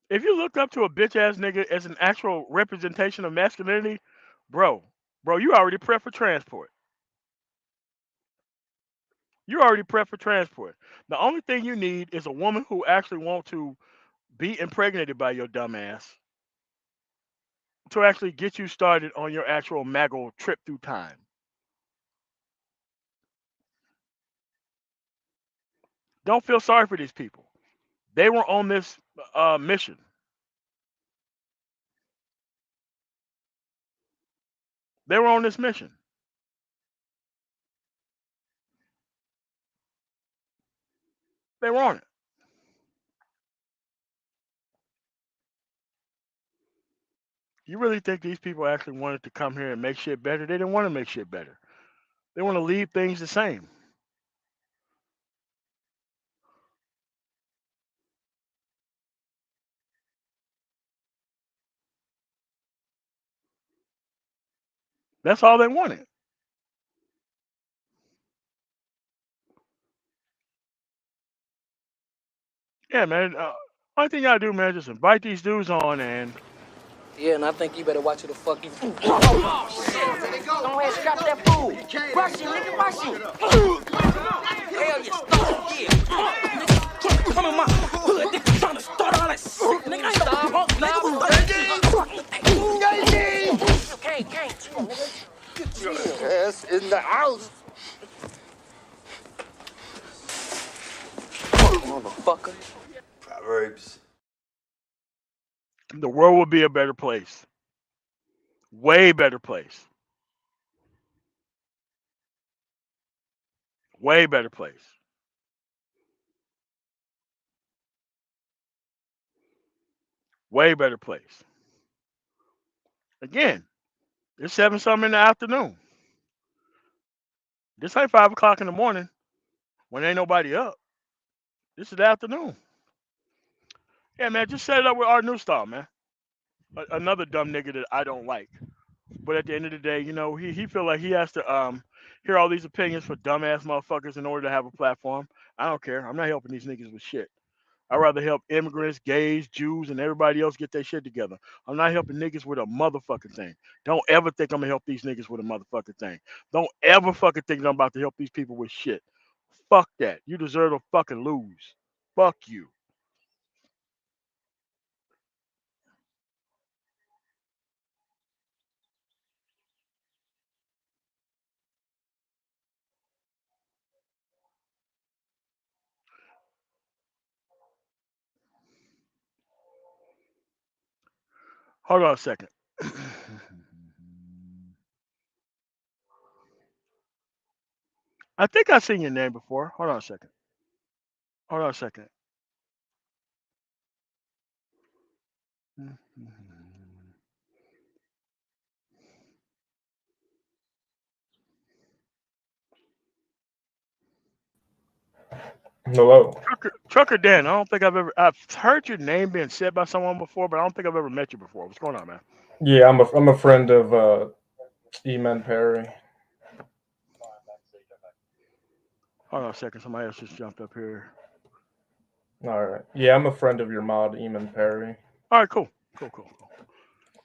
If you look up to a bitch ass nigga as an actual representation of masculinity, bro, you already prepped for transport. You already prepped for transport. The only thing you need is a woman who actually wants to be impregnated by your dumb ass to actually get you started on your actual Maggle trip through time. Don't feel sorry for these people. They were on this mission. They were on this mission. They were on it. You really think these people actually wanted to come here and make shit better? They didn't want to make shit better. They want to leave things the same. That's all they wanted. Yeah, man. Only thing y'all do, man, just invite these dudes on and. Yeah, and I think you better watch who the fuck you. Oh, shit! Go ahead, strap that fool. Rush him, nigga, rush him. Hell, you stop. Yeah. ass in the house. Motherfucker. Proverbs. The world would be a better place. Way better place. Way better place. Way better place. Again, it's 7-something in the afternoon. This ain't 5 o'clock in the morning when ain't nobody up. This is the afternoon. Yeah, man, just set it up with our new star, man. Another dumb nigga that I don't like. But at the end of the day, you know, he feel like he has to hear all these opinions for dumbass motherfuckers in order to have a platform. I don't care. I'm not helping these niggas with shit. I'd rather help immigrants, gays, Jews, and everybody else get their shit together. I'm not helping niggas with a motherfucking thing. Don't ever think I'm gonna help these niggas with a motherfucking thing. Don't ever fucking think that I'm about to help these people with shit. Fuck that. You deserve to fucking lose. Fuck you. Hold on a second. I think I've seen your name before. Hold on a second. Hold on a second. Hello. Trucker Dan, I've heard your name being said by someone before, but I don't think I've ever met you before. What's going on, man? Yeah, I'm a friend of Eman Perry. Hold on a second. Somebody else just jumped up here. All right. Yeah, I'm a friend of your mod, Eman Perry. All right, cool.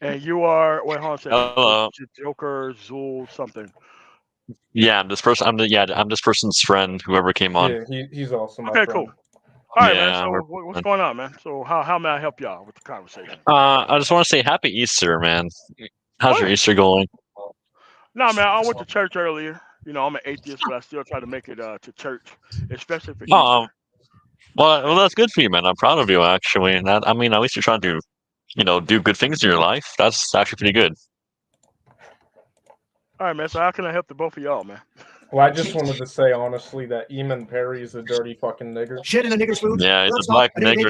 And you are, wait, hold on a second. Hello. Joker, Zool, something. Yeah, I'm this person's friend. Whoever came on. Yeah, he's also my Okay, friend. cool. All right, man. Yeah, So we're what's going on, man? So how may I help y'all with the conversation? I just want to say Happy Easter, man. How's your yeah. Easter going? No, man. I went to church earlier. You know, I'm an atheist, but I still try to make it to church, especially for Easter. Well, that's good for you, man. I'm proud of you, actually. And I mean, at least you're trying to, do good things in your life. That's actually pretty good. All right, man. So how can I help the both of y'all, man? Well, I just wanted to say honestly that Eman Perry is a dirty fucking nigger. Shit in a nigger's food. Yeah, he's a black nigger.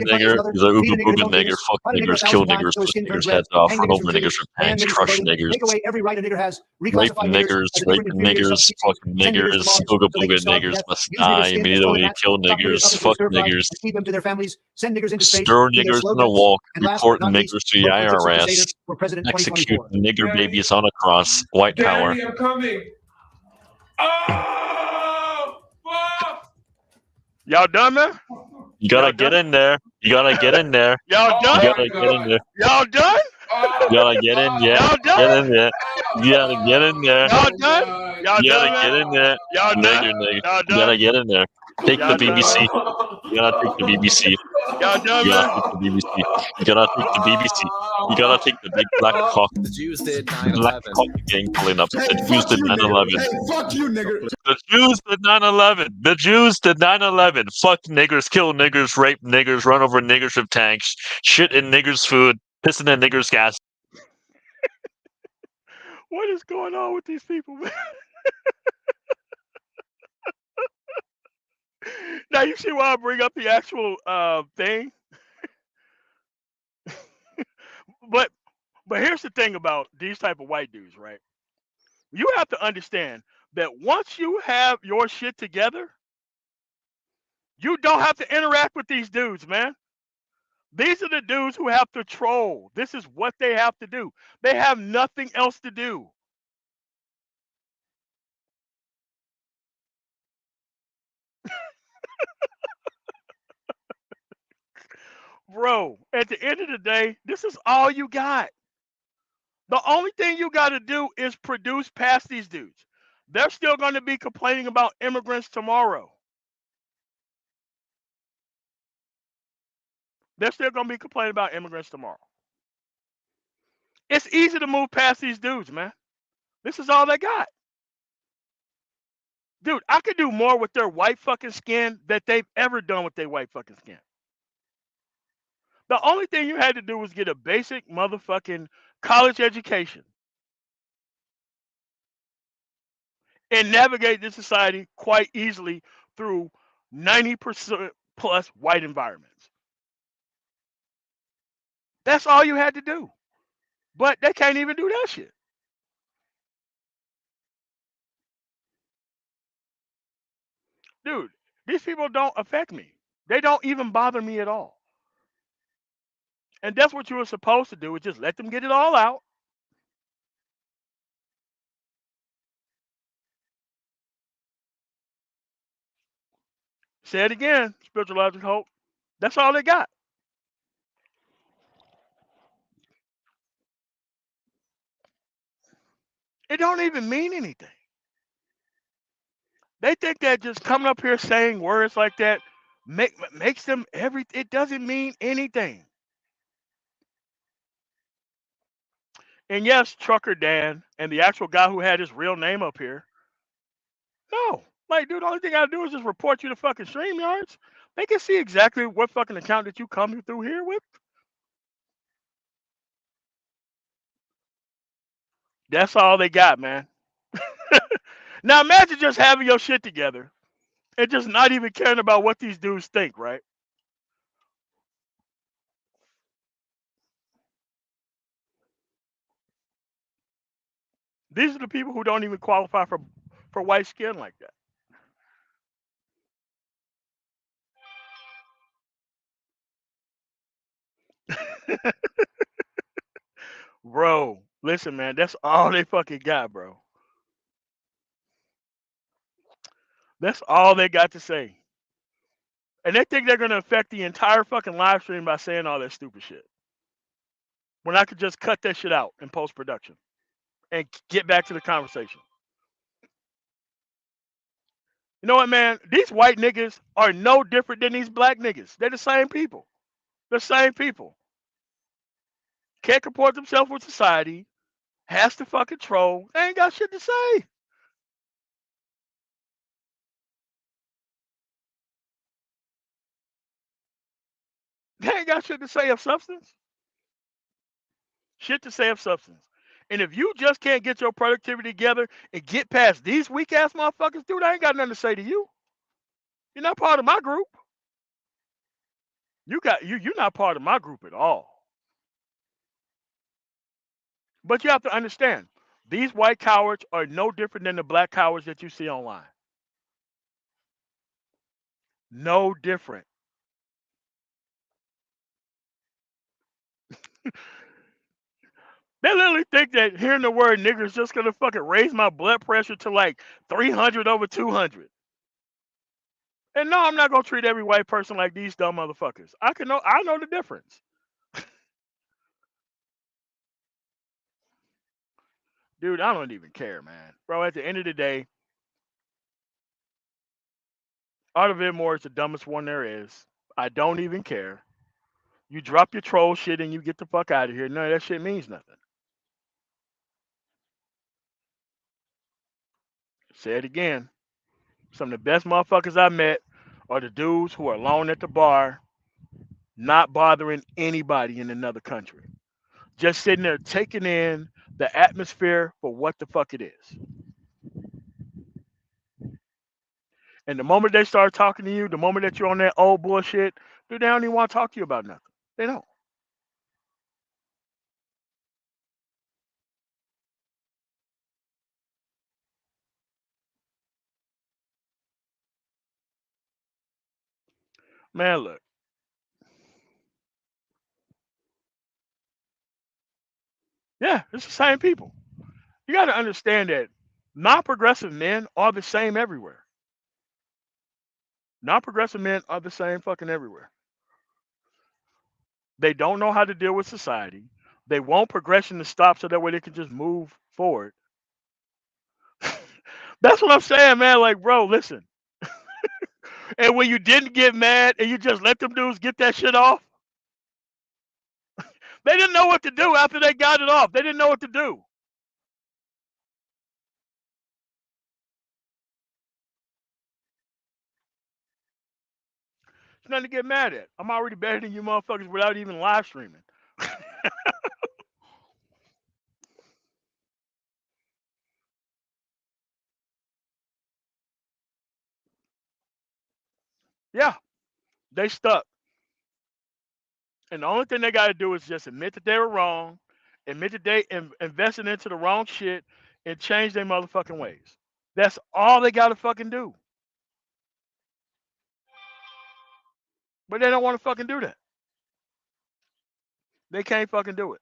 He's a uber booga nigger. Fuck niggers, kill niggers, push niggers heads off, run over niggers with tanks, crush niggers, Take away every right a nigger has. rape Reclassify niggers, rape niggers, fuck niggers, booga booga niggers, must die immediately, kill niggers, fuck niggers, keep them to their families. Send niggers into space. stir niggers in the walk, report niggers to the IRS, for President execute nigger babies on a cross, white power. Daddy, I'm coming. Oh, fuck. Y'all done, man? You gotta get in there. You gotta get in there. Y'all done? You gotta get in there. Y'all done? You gotta get in there. Y'all done? Get in there. You gotta get in there. Y'all done? Y'all You done, gotta get man? in there. Y'all done? Nigger. Y'all You done? gotta get in there. Take the Y'all done? BBC. You gotta take the BBC. Y'all done, You man? gotta take the BBC. You gotta take the BBC. You gotta take the big black cock. The Jews did Black 9/11. cock gang pulling up. Hey, The Jews fuck did you, nigger. 9/11. Hey, fuck you, nigger. The Jews did 9/11. The Jews did 9/11. Fuck niggers, kill niggers, rape niggers, run over niggers with tanks, shit in niggers' food, pissing in niggers' gas. What is going on with these people, man? Now you see why I bring up the actual thing. but here's the thing about these type of white dudes, right? You have to understand that once you have your shit together, you don't have to interact with these dudes, man. These are the dudes who have to troll. This is what they have to do. They have nothing else to do. Bro, at the end of the day, this is all you got. The only thing you got to do is produce past these dudes. They're still going to be complaining about immigrants tomorrow. They're still going to be complaining about immigrants tomorrow. It's easy to move past these dudes, man. This is all they got. Dude, I could do more with their white fucking skin that they've ever done with their white fucking skin. The only thing you had to do was get a basic motherfucking college education and navigate this society quite easily through 90% plus white environments. That's all you had to do. But they can't even do that shit. Dude, these people don't affect me. They don't even bother me at all. And that's what you were supposed to do, is just let them get it all out. Say it again, spiritual logic hope. That's all they got. It don't even mean anything. They think that just coming up here saying words like that makes them everything. It doesn't mean anything. And yes, Trucker Dan and the actual guy who had his real name up here. No. Like, dude, the only thing I do is just report you to fucking StreamYards. They can see exactly what fucking account that you come through here with. That's all they got, man. Now imagine just having your shit together and just not even caring about what these dudes think, right? These are the people who don't even qualify for white skin like that. Bro, listen, man, that's all they fucking got, bro. That's all they got to say. And they think they're gonna affect the entire fucking live stream by saying all that stupid shit. When I could just cut that shit out in post production and get back to the conversation. You know what, man? These white niggas are no different than these black niggas. They're the same people. The same people. Can't comport themselves with society. Has to fucking troll. They ain't got shit to say. They ain't got shit to say of substance. Shit to say of substance. And if you just can't get your productivity together and get past these weak ass motherfuckers, dude, I ain't got nothing to say to you. You're not part of my group. You're not part of my group at all. But you have to understand, these white cowards are no different than the black cowards that you see online. No different. They literally think that hearing the word nigger is just gonna fucking raise my blood pressure to like 300 over 200. And no, I'm not gonna treat every white person like these dumb motherfuckers. I know the difference. Dude, I don't even care, man. Bro, at the end of the day, Art of Ibmor is the dumbest one there is. I don't even care. You drop your troll shit and you get the fuck out of here. None of that shit means nothing. Say it again. Some of the best motherfuckers I met are the dudes who are alone at the bar, not bothering anybody in another country. Just sitting there taking in the atmosphere for what the fuck it is. And the moment they start talking to you, the moment that you're on that old bullshit, dude, they don't even want to talk to you about nothing. They don't. Man, look. Yeah, it's the same people. You got to understand that non-progressive men are the same everywhere. Non-progressive men are the same fucking everywhere. They don't know how to deal with society. They want progression to stop so that way they can just move forward. That's what I'm saying, man. Like, bro, listen. And when you didn't get mad and you just let them dudes get that shit off, they didn't know what to do after they got it off. They didn't know what to do. It's nothing to get mad at. I'm already better than you motherfuckers without even live streaming. Yeah, they stuck. And the only thing they got to do is just admit that they were wrong, admit that they invested into the wrong shit, and change their motherfucking ways. That's all they got to fucking do. But they don't want to fucking do that. They can't fucking do it.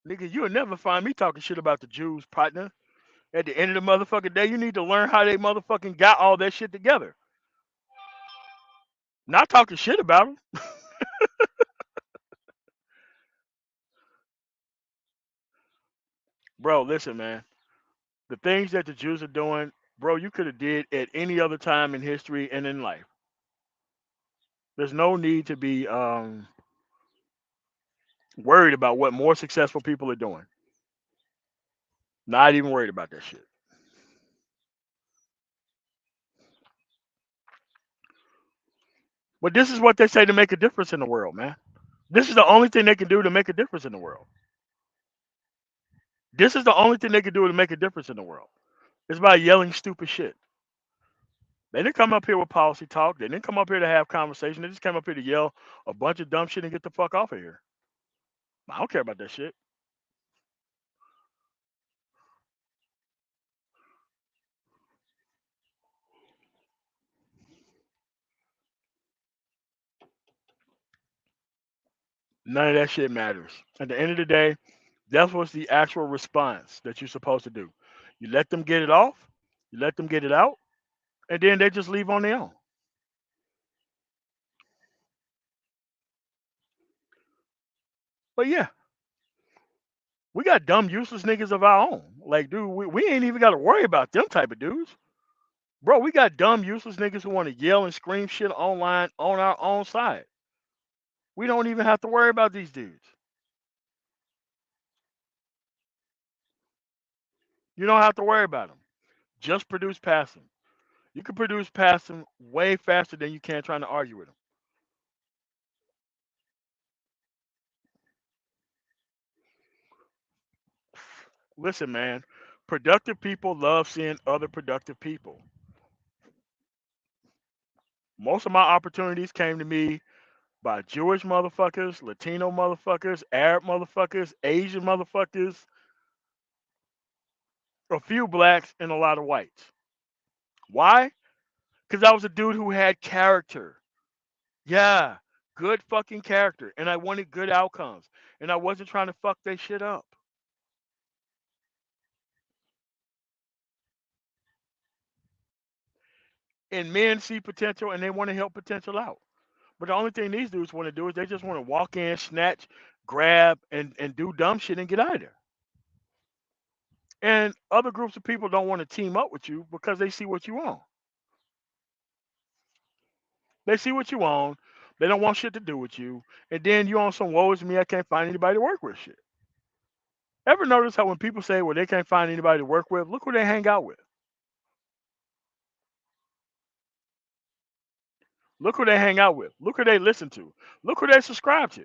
Nigga, you'll never find me talking shit about the Jews, partner. At the end of the motherfucking day, you need to learn how they motherfucking got all that shit together. Not talking shit about them. Bro, listen, man. The things that the Jews are doing, bro, you could have did at any other time in history and in life. There's no need to be worried about what more successful people are doing. Not even worried about that shit. But this is what they say to make a difference in the world, man. This is the only thing they can do to make a difference in the world. This is the only thing they can do to make a difference in the world. It's by yelling stupid shit. They didn't come up here with policy talk. They didn't come up here to have conversation. They just came up here to yell a bunch of dumb shit and get the fuck off of here. I don't care about that shit. None of that shit matters. At the end of the day, that's what's the actual response that you're supposed to do. You let them get it off, you let them get it out, and then they just leave on their own. But yeah, we got dumb, useless niggas of our own. Like, dude, we ain't even got to worry about them type of dudes. Bro, we got dumb, useless niggas who want to yell and scream shit online on our own side. We don't even have to worry about these dudes. You don't have to worry about them. Just produce past them. You can produce past them way faster than you can trying to argue with them. Listen, man, productive people love seeing other productive people. Most of my opportunities came to me by Jewish motherfuckers, Latino motherfuckers, Arab motherfuckers, Asian motherfuckers, a few blacks, and a lot of whites. Why? Because I was a dude who had character. Yeah, good fucking character. And I wanted good outcomes. And I wasn't trying to fuck that shit up. And men see potential and they want to help potential out. But the only thing these dudes want to do is they just want to walk in, snatch, grab, and do dumb shit and get out of there. And other groups of people don't want to team up with you because they see what you own. They see what you own. They don't want shit to do with you. And then you on some woe is me, I can't find anybody to work with shit. Ever notice how when people say, well, they can't find anybody to work with, look who they hang out with. Look who they hang out with. Look who they listen to. Look who they subscribe to.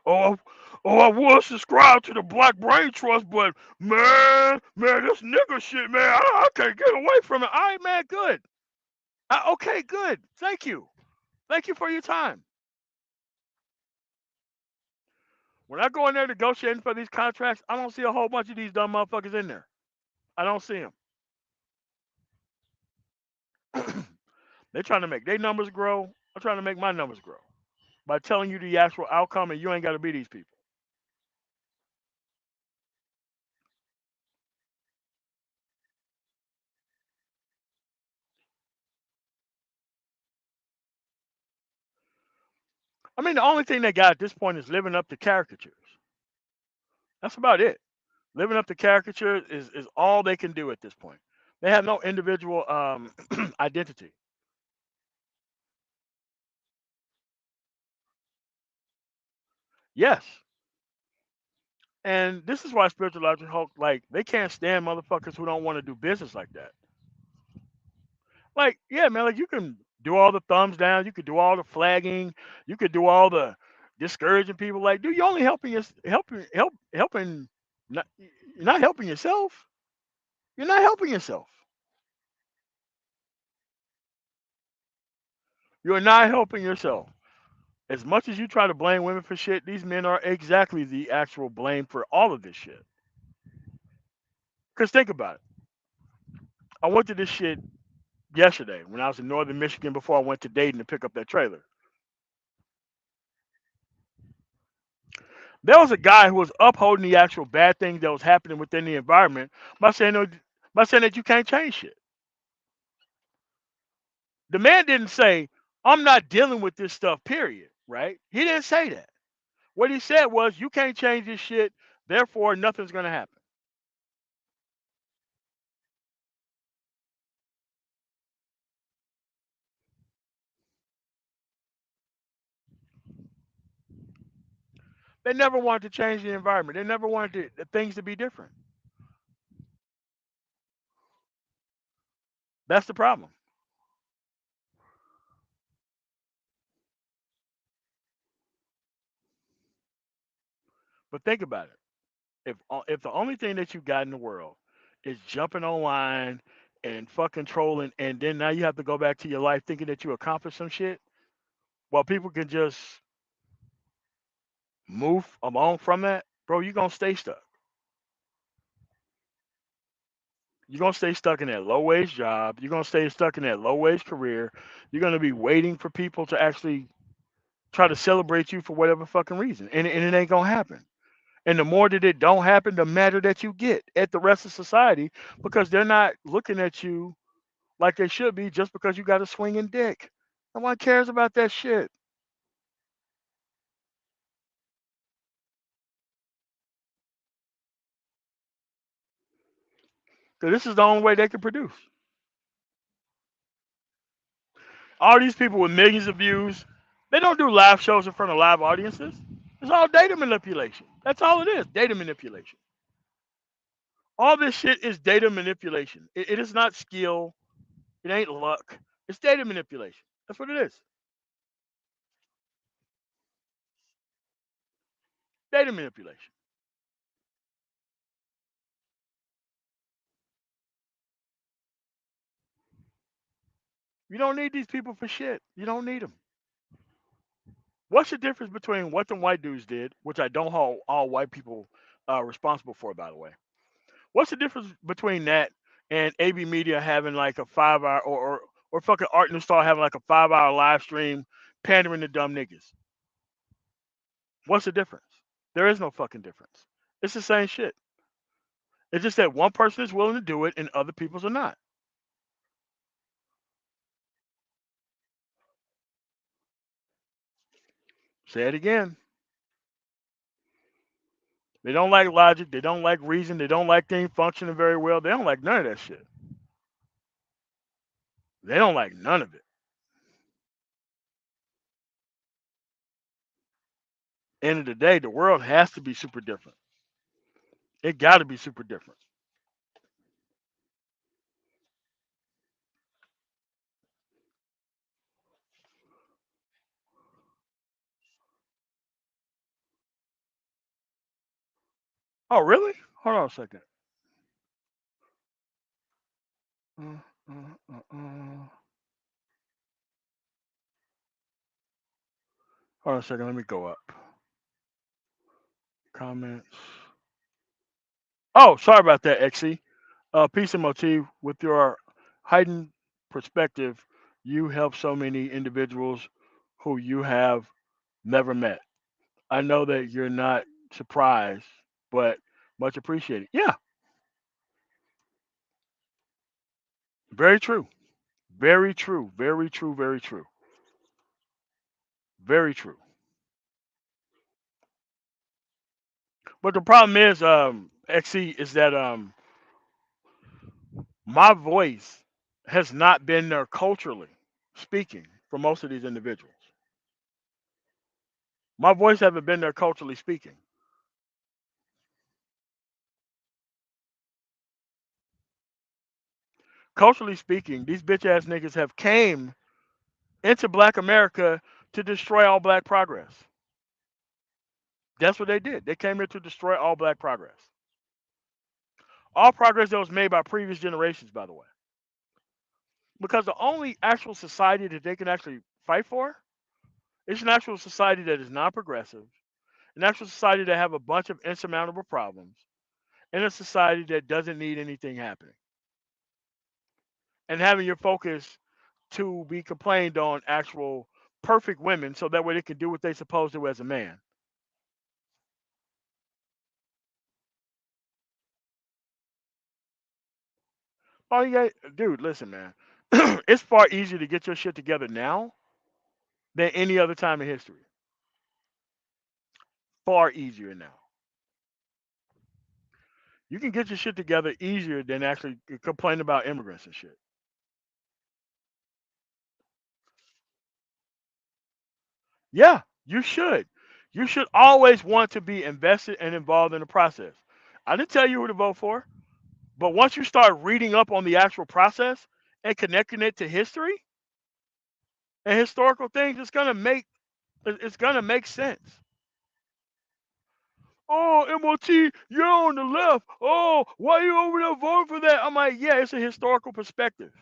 Oh, I was subscribed to the Black Brain Trust, but man, this nigga shit, man, I can't get away from it. All right, man, good. Okay, good. Thank you. Thank you for your time. When I go in there negotiating for these contracts, I don't see a whole bunch of these dumb motherfuckers in there. I don't see them. They're trying to make their numbers grow. I'm trying to make my numbers grow by telling you the actual outcome, and you ain't got to be these people. I mean, the only thing they got at this point is living up to caricatures. That's about it. Living up to caricature is all they can do at this point. They have no individual identity. Yes. And this is why spiritual logic Hulk, like, they can't stand motherfuckers who don't want to do business like that. Like, yeah, man, like you can do all the thumbs down, you could do all the flagging, you could do all the discouraging people. Like, dude, you're only helping. Not, you're not helping yourself. You're not helping yourself. You're not helping yourself. As much as you try to blame women for shit, these men are exactly the actual blame for all of this shit. Because think about it. I went to this shit yesterday when I was in northern Michigan before I went to Dayton to pick up that trailer. There was a guy who was upholding the actual bad things that was happening within the environment by saying, by saying that you can't change shit. The man didn't say, I'm not dealing with this stuff, period, right? He didn't say that. What he said was, you can't change this shit, therefore nothing's going to happen. They never wanted to change the environment. They never wanted things to be different. That's the problem. But think about it. If the only thing that you got in the world is jumping online and fucking trolling, and then now you have to go back to your life thinking that you accomplished some shit, while people can just move along from that, bro, you're gonna stay stuck. You're gonna stay stuck in that low wage job. You're gonna stay stuck in that low wage career. You're gonna be waiting for people to actually try to celebrate you for whatever fucking reason, and it ain't gonna happen. And the more that it don't happen, the madder that you get at the rest of society because they're not looking at you like they should be just because you got a swinging dick. No one cares about that shit. Because this is the only way they can produce. All these people with millions of views, they don't do live shows in front of live audiences. It's all data manipulation. That's all it is, data manipulation. All this shit is data manipulation. It is not skill. It ain't luck. It's data manipulation. That's what it is. Data manipulation. You don't need these people for shit. You don't need them. What's the difference between what the white dudes did, which I don't hold all white people responsible for, by the way? What's the difference between that and AB Media having like a 5 hour or fucking Art and Star having like a 5 hour live stream pandering to dumb niggas? What's the difference? There is no fucking difference. It's the same shit. It's just that one person is willing to do it and other people's are not. Say it again. They don't like logic. They don't like reason. They don't like things functioning very well. They don't like none of that shit. They don't like none of it. End of the day, the world has to be super different. It got to be super different. Oh, really? Hold on a second. Uh, uh, uh, uh. Hold on a second. Let me go up. Comments. Oh, sorry about that, XC. Peace and motif. With your heightened perspective, you help so many individuals who you have never met. I know that you're not surprised, but much appreciated. Yeah, very true. Very true. Very true. Very true. Very true. But the problem is, XC, is that my voice has not been there culturally speaking for most of these individuals. My voice haven't been there culturally speaking. culturally speaking, these bitch ass niggas have came into black America to destroy all black progress. That's what they did. They came here to destroy all black progress. All progress that was made by previous generations, by the way. Because the only actual society that they can actually fight for is an actual society that is non progressive, an actual society that have a bunch of insurmountable problems, and a society that doesn't need anything happening. And having your focus to be complained on actual perfect women so that way they can do what they supposed to as a man. Oh, you got, dude, listen, man. It's far easier to get your shit together now than any other time in history. Far easier now. You can get your shit together easier than actually complain about immigrants and shit. Yeah, you should. You should always want to be invested and involved in the process. I didn't tell you who to vote for, but once you start reading up on the actual process and connecting it to history and historical things, it's gonna make sense. Oh, MOT, you're on the left. Oh, why you over there voting for that? I'm like, yeah, it's a historical perspective.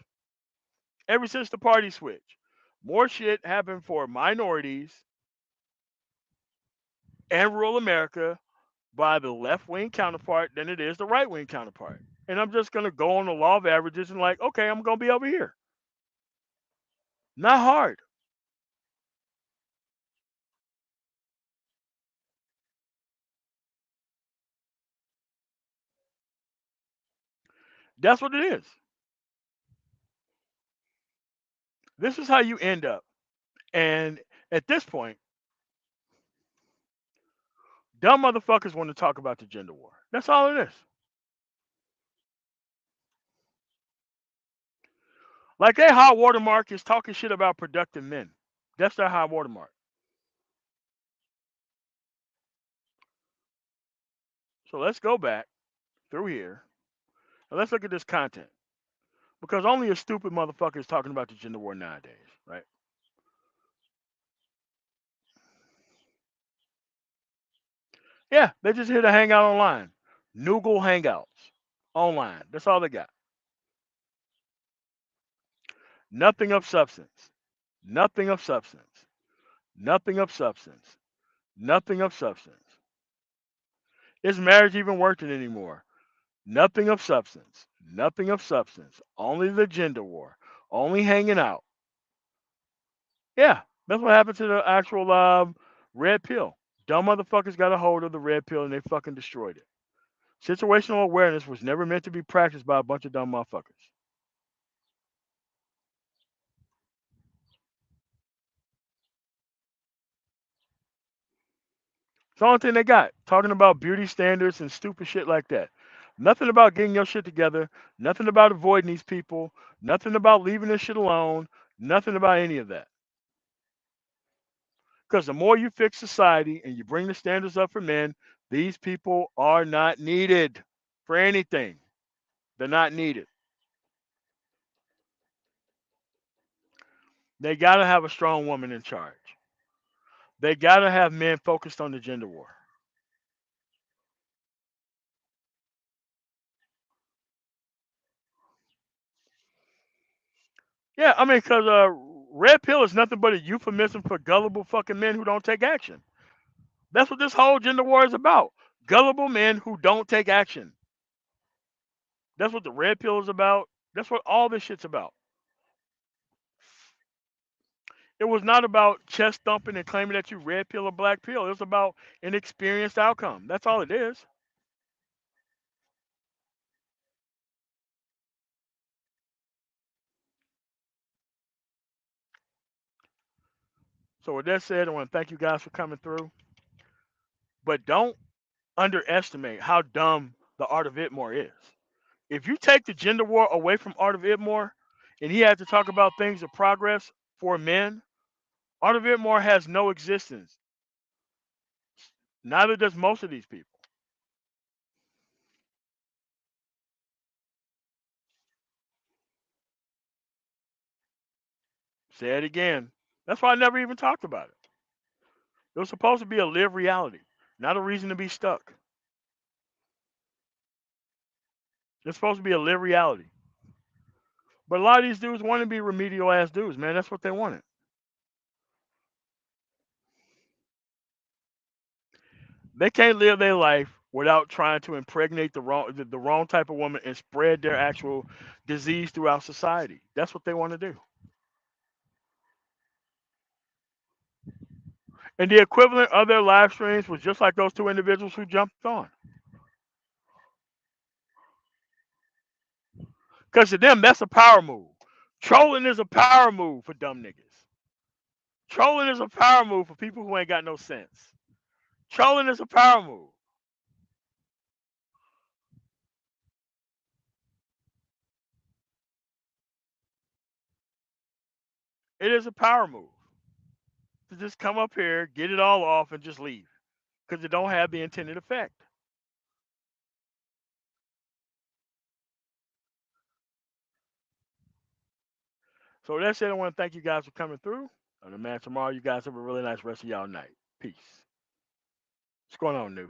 Ever since the party switch, more shit happened for minorities and rural America by the left wing counterpart than it is the right wing counterpart. And I'm just gonna go on the law of averages and like, okay, I'm gonna be over here. Not hard. That's what it is. This is how you end up. And at this point, dumb motherfuckers want to talk about the gender war. That's all it is. Like their high watermark is talking shit about productive men. That's their high watermark. So let's go back through here and let's look at this content. Because only a stupid motherfucker is talking about the gender war nowadays, right? Yeah, they're just here to hang out online. Noogle hangouts online. That's all they got. Nothing of substance. Nothing of substance. Nothing of substance. Nothing of substance. Is marriage even working anymore? Nothing of substance. Nothing of substance. Only the gender war. Only hanging out. Yeah, that's what happened to the actual red pill. Dumb motherfuckers got a hold of the red pill and they fucking destroyed it. Situational awareness was never meant to be practiced by a bunch of dumb motherfuckers. It's the only thing they got. Talking about beauty standards and stupid shit like that. Nothing about getting your shit together. Nothing about avoiding these people. Nothing about leaving this shit alone. Nothing about any of that. Because the more you fix society and you bring the standards up for men, these people are not needed for anything. They're not needed. They got to have a strong woman in charge. They got to have men focused on the gender war. Yeah, I mean, because red pill is nothing but a euphemism for gullible fucking men who don't take action. That's what this whole gender war is about. Gullible men who don't take action. That's what the red pill is about. That's what all this shit's about. It was not about chest thumping and claiming that you red pill or black pill. It was about an experienced outcome. That's all it is. So with that said, I want to thank you guys for coming through. But don't underestimate how dumb the art of Itmore is. If you take the gender war away from Art of Itmore and he had to talk about things of progress for men, Art of Itmore has no existence. Neither does most of these people. Say it again. That's why I never even talked about it. It was supposed to be a live reality, not a reason to be stuck. It's supposed to be a live reality. But a lot of these dudes want to be remedial ass dudes, man. That's what they wanted. They can't live their life without trying to impregnate the wrong type of woman and spread their actual disease throughout society. That's what they want to do. And the equivalent of their live streams was just like those two individuals who jumped on. Because to them, that's a power move. Trolling is a power move for dumb niggas. Trolling is a power move for people who ain't got no sense. Trolling is a power move. It is a power move to just come up here, get it all off, and just leave. Because it don't have the intended effect. So with that said, I want to thank you guys for coming through. On the man tomorrow, you guys have a really nice rest of y'all night. Peace. What's going on, New?